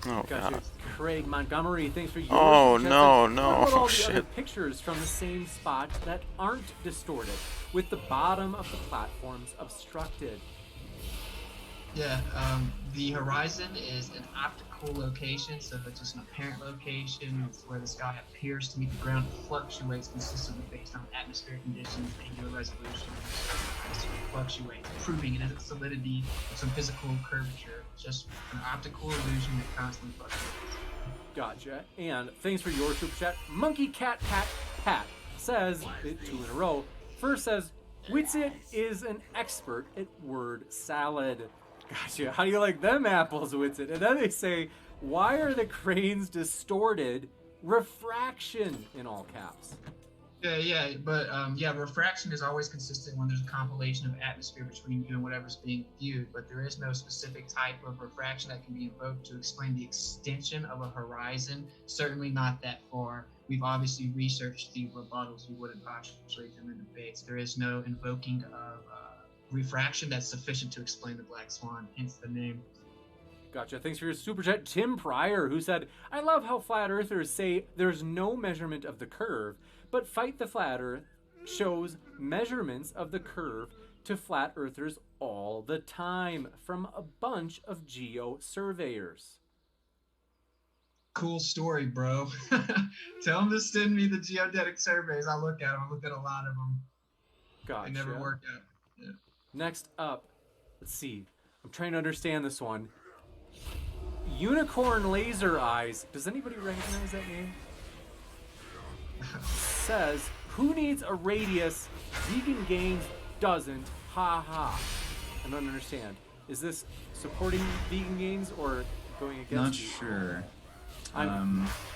C: Oh, God.
D: Craig Montgomery, thanks for your
C: no,
D: shit. Other pictures from the same spot that aren't distorted, with the bottom of the platforms obstructed.
A: Yeah, the horizon is an optical location, so it's just an apparent location. It's where the sky appears to meet the ground, fluctuates consistently based on atmospheric conditions, angular resolution, fluctuates, proving it has solidity, some physical curvature. It's just an optical illusion that constantly fluctuates.
D: Gotcha. And thanks for your super chat. Monkey Cat Pat says, 2 in a row, first says, Witsit is an expert at word salad. Gotcha. How do you like them apples, Witsit? And then they say, why are the cranes distorted? Refraction, in all caps.
A: But refraction is always consistent when there's a compilation of atmosphere between you and whatever's being viewed, but there is no specific type of refraction that can be invoked to explain the extension of a horizon, certainly not that far. We've obviously researched the rebuttals. We wouldn't postulate them in debates. There is no invoking of refraction that's sufficient to explain the black swan, hence the name.
D: Gotcha. Thanks for your super chat. Tim Pryor, who said, I love how flat earthers say there's no measurement of the curve, but Fight the Flat Earth shows measurements of the curve to flat earthers all the time from a bunch of geo surveyors.
A: Cool story, bro. Tell them to send me the geodetic surveys. I'll look at them. I looked at a lot of them.
D: Gotcha.
A: It never worked out. Yeah.
D: Next up, let's see. I'm trying to understand this one. Unicorn Laser Eyes. Does anybody recognize that name? Says, who needs a radius? Vegan Gains doesn't. Ha ha. I don't understand. Is this supporting Vegan Gains or going against?
B: Not sure.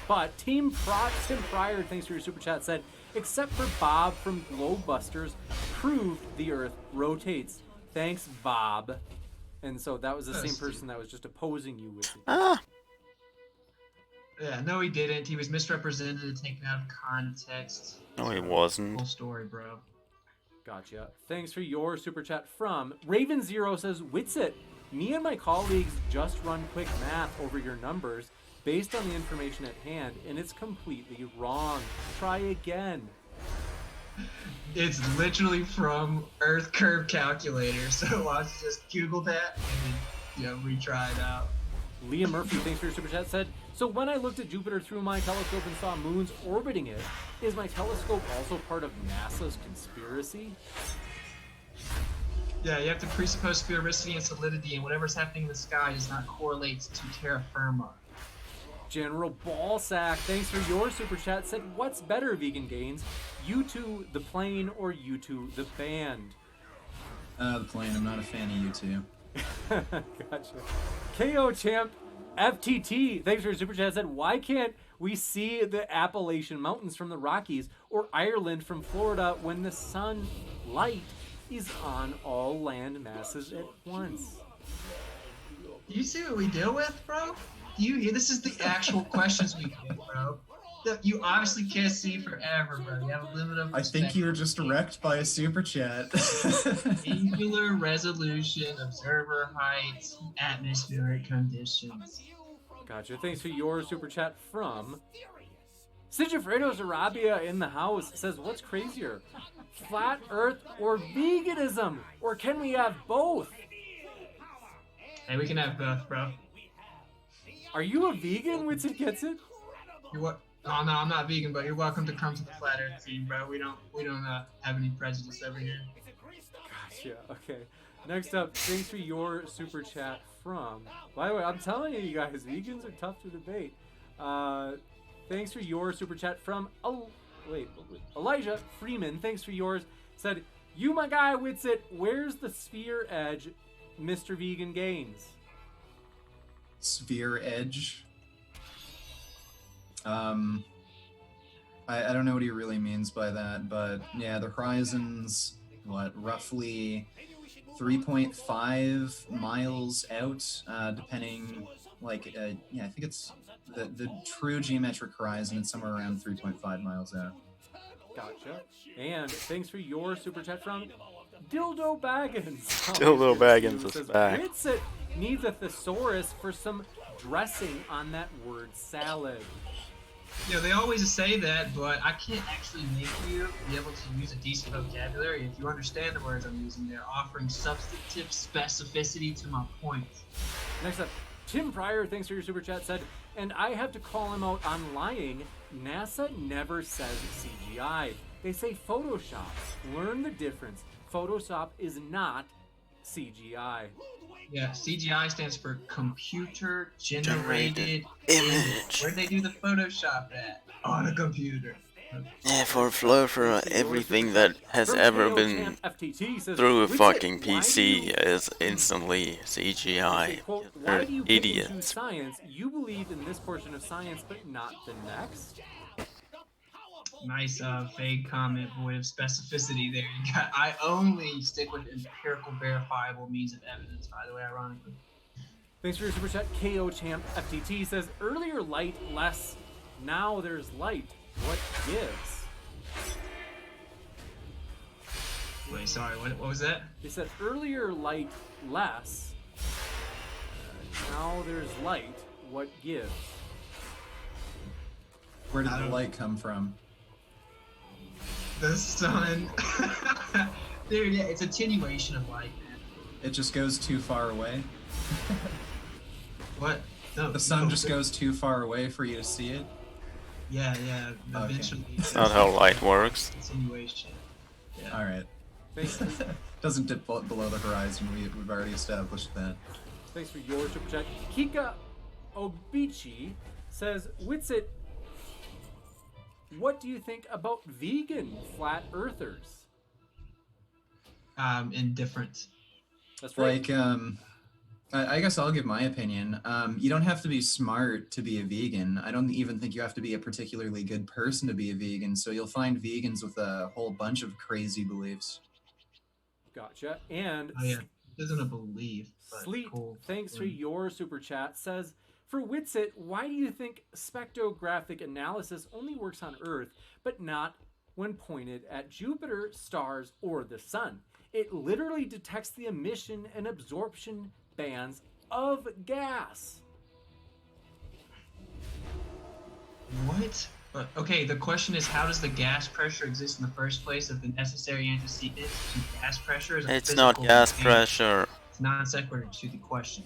D: But Tim Pryor, thanks for your super chat, said, except for Bob from Globebusters, proved the Earth rotates. Thanks, Bob. And so that was the same person that was just opposing you with it.
A: Yeah, no, he didn't. He was misrepresented and taken out of context.
C: No, he wasn't.
A: Full story, bro.
D: Gotcha. Thanks for your super chat from Raven Zero says, Witsit, me and my colleagues just run quick math over your numbers based on the information at hand, and it's completely wrong. Try again.
A: It's literally from Earth Curve Calculator, so why don't you just Google that and then, retry it out.
D: Leah Murphy, thanks for your super chat, said, so when I looked at Jupiter through my telescope and saw moons orbiting it, is my telescope also part of NASA's conspiracy?
A: Yeah, you have to presuppose sphericity and solidity, and whatever's happening in the sky does not correlate to terra firma.
D: General Ballsack, thanks for your super chat, said, what's better, Vegan Gains? U2 the plane or U2 the band?
B: The plane. I'm not a fan of U2.
D: Gotcha. KO Champ FTT, thanks for your super chat, said, why can't we see the Appalachian Mountains from the Rockies or Ireland from Florida when the sunlight is on all land masses at once?
A: Do you see what we deal with, bro? This is the actual questions we get, bro. That you obviously can't see forever, bro. You have a limit of
B: I think you're just wrecked by a super chat.
A: Angular resolution, observer height, atmospheric conditions.
D: Gotcha. Thanks for your super chat from Sigifredo Zarabia in the house says, what's crazier? Flat Earth or veganism? Or can we have both?
A: Hey, we can have both, bro.
D: Are you a vegan, Witsit Gets It?
A: You're what? Oh no, I'm not vegan, but you're welcome to come to the Flat Earth team, bro. We don't have any prejudice over here.
D: Gotcha. Okay. Next up, thanks for your super chat from. By the way, I'm telling you guys, vegans are tough to debate. Thanks for your super chat from Elijah Freeman. Thanks for yours. Said, you my guy, Witsit. Where's the sphere edge, Mr. Vegan Gains?
B: Sphere edge. I don't know what he really means by that, but yeah, the horizon's roughly 3.5 miles out, depending. I think it's the true geometric horizon. It's somewhere around 3.5 miles out.
D: Gotcha. And thanks for your super chat from Dildo Baggins.
C: Dildo Baggins is back.
D: Witsit needs a thesaurus for some dressing on that word salad.
A: They always say that, but I can't actually make you be able to use a decent vocabulary if you understand the words I'm using. They're offering substantive specificity to my point.
D: Next up, Tim Pryor, thanks for your super chat, said, and I have to call him out on lying. NASA never says CGI. They say Photoshop. Learn the difference. Photoshop is not CGI.
A: Yeah, CGI stands for computer generated image. Where'd they do the Photoshop at? On a computer.
C: Yeah, for everything that has ever been through a fucking PC is instantly CGI. They're idiots.
D: Science, you believe in this portion of science, but not the next.
A: Nice vague comment, void of specificity there. I only stick with empirical verifiable means of evidence, by the way, ironically.
D: Thanks for your super chat. KO Champ FTT says, earlier light, less. Now there's light. What gives?
A: Wait, sorry, what was that?
D: They said earlier light, less. Now there's light. What gives?
B: Where did the light come from?
A: The sun. There, yeah, it's attenuation of light, man.
B: It just goes too far away.
A: What? No,
B: The sun just goes too far away for you to see it.
A: Yeah.
B: Okay.
A: Eventually,
C: That's not how light works.
A: attenuation. Yeah.
B: All right. Doesn't dip below the horizon. We've already established that.
D: Thanks for your super chat. Kika Obichi says, Witsit, what do you think about vegan flat earthers?
A: Indifferent.
D: That's right.
B: Like, I guess I'll give my opinion. You don't have to be smart to be a vegan. I don't even think you have to be a particularly good person to be a vegan. So you'll find vegans with a whole bunch of crazy beliefs.
D: Gotcha. And
A: Oh yeah, it isn't a belief. But
D: Sleet,
A: cool.
D: thanks for your super chat, says, for Witsit, why do you think spectrographic analysis only works on Earth, but not when pointed at Jupiter, stars, or the sun? It literally detects the emission and absorption bands of gas.
A: What? Okay, the question is, how does the gas pressure exist in the first place if the necessary antecedent to gas pressure is a
C: It's not
A: physical
C: gas
A: thing?
C: pressure.
A: It's non sequitur to the question.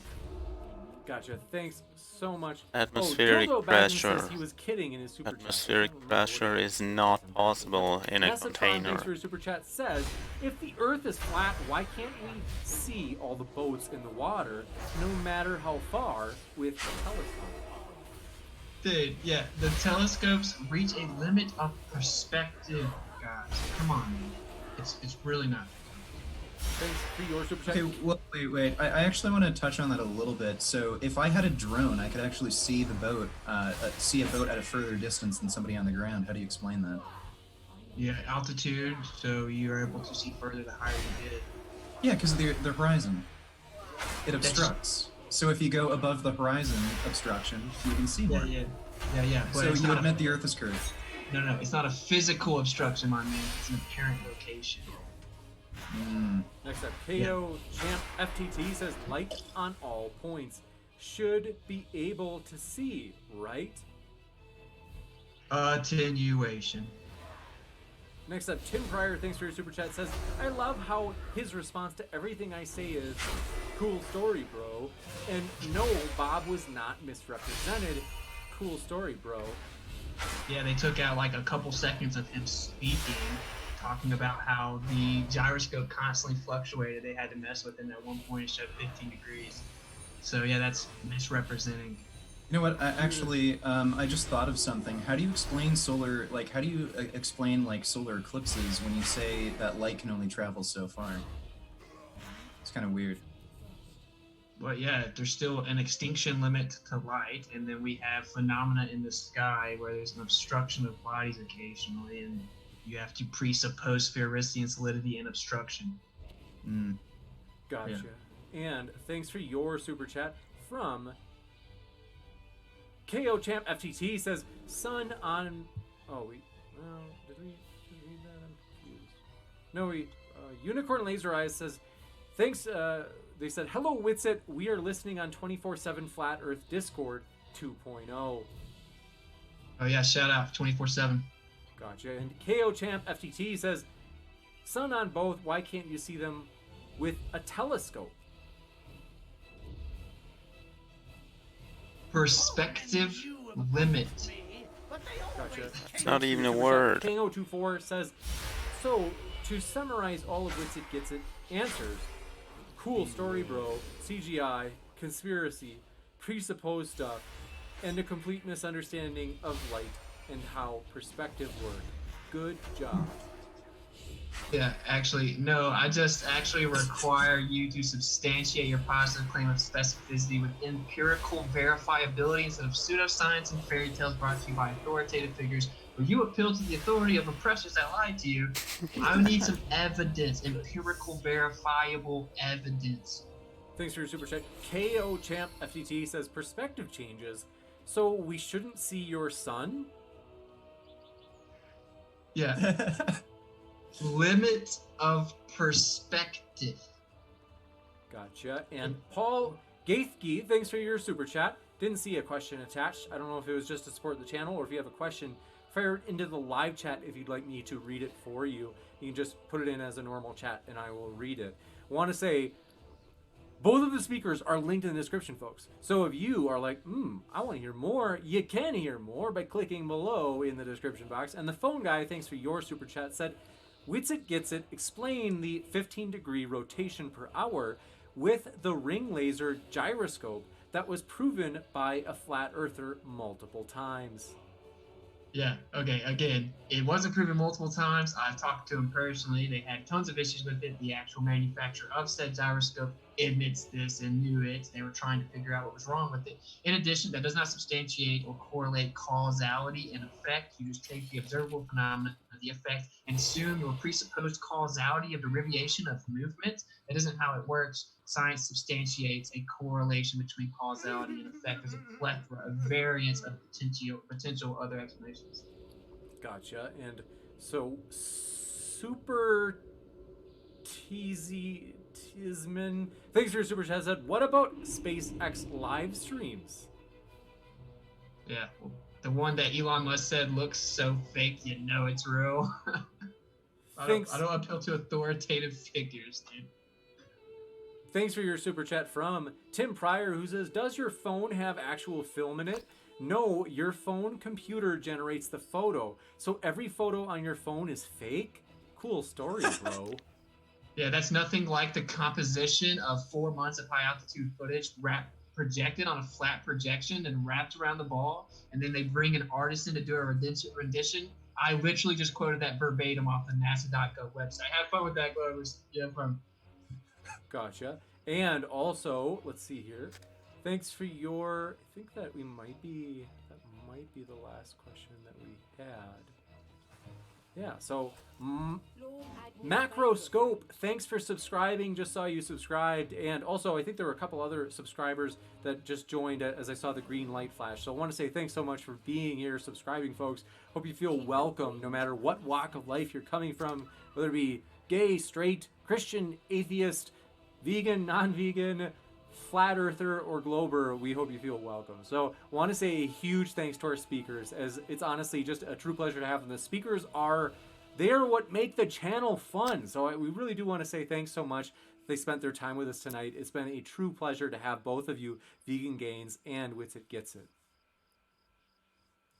D: Gotcha. Thanks so much.
C: Atmospheric
D: Dildo Baggins
C: pressure.
D: says he was kidding in his super chat.
C: Atmospheric pressure is not possible in a
D: Tessitron,
C: container.
D: thanks for your super chat, says, if the Earth is flat, why can't we see all the boats in the water, no matter how far, with a telescope?
A: Dude, yeah, the telescopes reach a limit of perspective, guys. Come on, man. It's really not.
D: Thanks for your super chat.
B: Okay, well, wait. I actually want to touch on that a little bit. So if I had a drone, I could actually see the boat, see a boat at a further distance than somebody on the ground. How do you explain that?
A: Yeah, altitude, so you're able to see further the higher you get.
B: Yeah, because the horizon, it obstructs. So if you go above the horizon obstruction, you can see more.
A: Yeah. But
B: So
A: it's
B: you
A: not
B: admit the Earth is curved.
A: No, it's not a physical obstruction, my man. It's an apparent location.
D: Next up, KO Champ FTT says, light on all points. Should be able to see, right?
A: Attenuation.
D: Next up, Tim Pryor, thanks for your super chat, says, I love how his response to everything I say is, cool story, bro. And no, Bob was not misrepresented. Cool story, bro.
A: Yeah, they took out like a couple seconds of him speaking, talking about how the gyroscope constantly fluctuated. They had to mess with it. At one point it showed 15 degrees. So yeah, that's misrepresenting.
B: You know what? I just thought of something. How do you explain solar? Like, how do you explain like solar eclipses when you say that light can only travel so far? It's kind of weird.
A: But yeah, there's still an extinction limit to light, and then we have phenomena in the sky where there's an obstruction of bodies occasionally, and you have to presuppose sphericity and solidity and obstruction.
D: Gotcha. Yeah. And thanks for your super chat from KO Champ FTT says, sun on... Oh, did we read that? I'm confused. No, Unicorn Laser Eyes says, thanks, they said, hello, Witsit. We are listening on 24/7 Flat Earth Discord 2.0.
A: Oh yeah, shout out 24/7.
D: Gotcha. And KO Champ FTT says, sun on both. Why can't you see them with a telescope?
A: Perspective limit.
D: Gotcha.
C: It's not even a word.
D: King024 says, so to summarize all of Witsit Gets It answers, cool story, bro, CGI, conspiracy, presupposed stuff, and a complete misunderstanding of light and how perspective work. Good job.
A: Yeah, actually, no, I just actually require you to substantiate your positive claim of specificity with empirical verifiability instead of pseudoscience and fairy tales brought to you by authoritative figures where you appeal to the authority of oppressors that lie to you. I would need some evidence, empirical, verifiable evidence.
D: Thanks for your super chat. KO Champ FTT says, perspective changes, so we shouldn't see your sun?
A: Yeah. Limit of perspective.
D: Gotcha. And Paul Gaithke, thanks for your super chat. Didn't see a question attached. I don't know if it was just to support the channel or if you have a question, fire it into the live chat if you'd like me to read it for you. You can just put it in as a normal chat and I will read it. I want to say both of the speakers are linked in the description, folks. So if you are like, I want to hear more, you can hear more by clicking below in the description box. And the phone guy, thanks for your super chat, said, Witsit Gets It, explain the 15-degree rotation per hour with the ring laser gyroscope that was proven by a flat earther multiple times.
A: Yeah, okay, again, it wasn't proven multiple times. I've talked to them personally. They had tons of issues with it. The actual manufacturer of said gyroscope admits this and knew it. They were trying to figure out what was wrong with it. In addition, that does not substantiate or correlate causality and effect. You just take the observable phenomenon of the effect and assume your presupposed causality of derivation of movement. That isn't how it works. Science substantiates a correlation between causality and effect. There's a plethora of variants of potential other explanations.
D: Gotcha. And so, Super Tisman, thanks for your super chat. Said, what about SpaceX live streams?
A: Yeah, well, the one that Elon Musk said looks so fake, you know it's real. I don't appeal to authoritative figures, dude.
D: Thanks for your super chat from Tim Pryor, who says, does your phone have actual film in it? No, your phone computer generates the photo. So every photo on your phone is fake? Cool story, bro.
A: Yeah, that's nothing like the composition of 4 months of high altitude footage projected on a flat projection and wrapped around the ball, and then they bring an artist in to do a rendition. I literally just quoted that verbatim off the NASA.gov website. Have fun with that, Glovers. Yeah, fun.
D: Gotcha. And also, let's see here. Thanks for your. I think that might be the last question that we had. Yeah. So, Macroscope, thanks for subscribing. Just saw you subscribed, and also I think there were a couple other subscribers that just joined as I saw the green light flash. So I want to say thanks so much for being here, subscribing, folks. Hope you feel welcome, no matter what walk of life you're coming from, whether it be gay, straight, Christian, atheist, vegan, non-vegan, flat earther, or glober. We hope you feel welcome. So I want to say a huge thanks to our speakers, as it's honestly just a true pleasure to have them. The speakers they're what make the channel fun. So we really do want to say thanks so much. They spent their time with us tonight. It's been a true pleasure to have both of you, Vegan Gains and Witsit Gets It.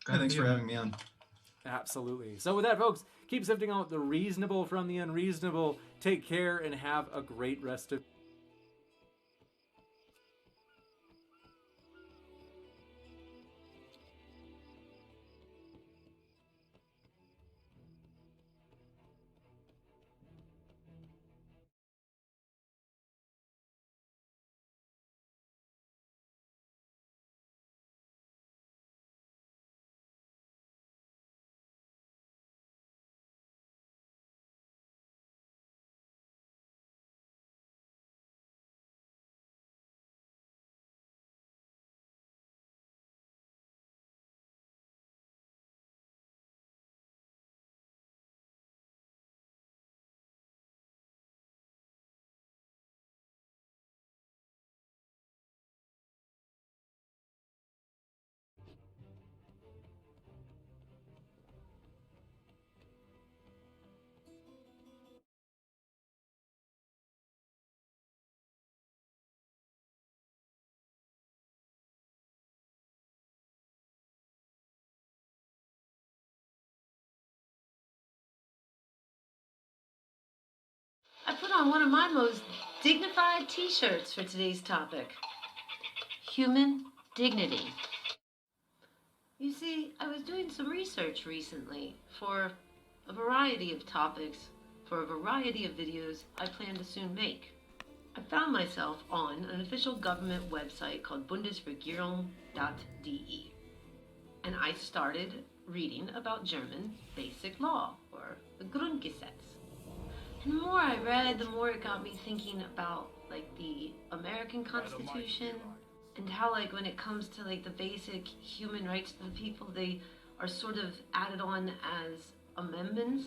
B: Thanks for having me on.
D: Absolutely. So with that, folks, keep sifting out the reasonable from the unreasonable. Take care and have a great rest of
E: I put on one of my most dignified t-shirts for today's topic. Human dignity. You see, I was doing some research recently for a variety of topics, for a variety of videos I plan to soon make. I found myself on an official government website called Bundesregierung.de, and I started reading about German basic law, or the Grundgesetz. And the more I read, the more it got me thinking about like the American Constitution and how like when it comes to like the basic human rights of the people, they are sort of added on as amendments.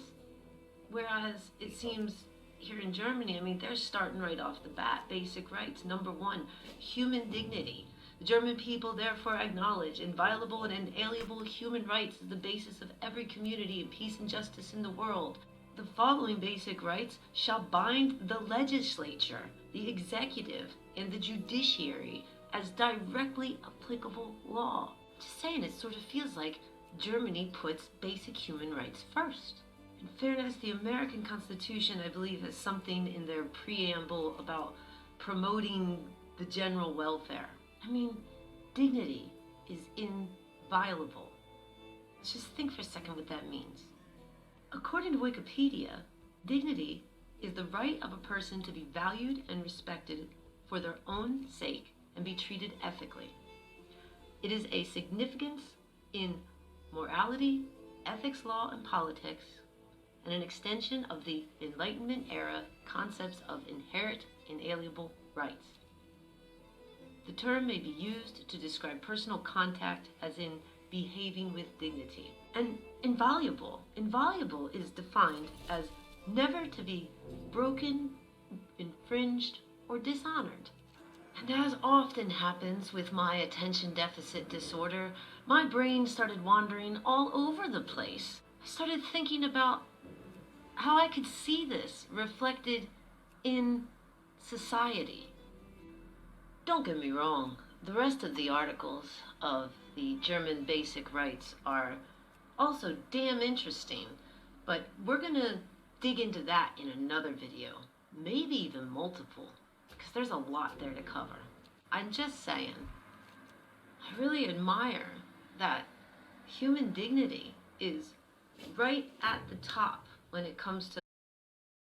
E: Whereas it seems here in Germany, I mean, they're starting right off the bat, basic rights. Number one, human dignity. The German people therefore acknowledge inviolable and inalienable human rights as the basis of every community and peace and justice in the world. The following basic rights shall bind the legislature, the executive, and the judiciary as directly applicable law. Just saying, it sort of feels like Germany puts basic human rights first. In fairness, the American Constitution, I believe, has something in their preamble about promoting the general welfare. I mean, dignity is inviolable. Let's just think for a second what that means. According to Wikipedia, dignity is the right of a person to be valued and respected for their own sake and be treated ethically. It is a significance in morality, ethics, law, and politics, and an extension of the Enlightenment era concepts of inherent inalienable rights. The term may be used to describe personal contact, as in behaving with dignity. And inviolable is defined as never to be broken, infringed, or dishonored. And as often happens with my attention deficit disorder, my brain started wandering all over the place. I started thinking about how I could see this reflected in society. Don't get me wrong, the rest of the articles of the German Basic Rights are also damn interesting, but we're gonna dig into that in another video, maybe even multiple, because there's a lot there to cover. I'm just saying, I really admire that human dignity is right at the top when it comes to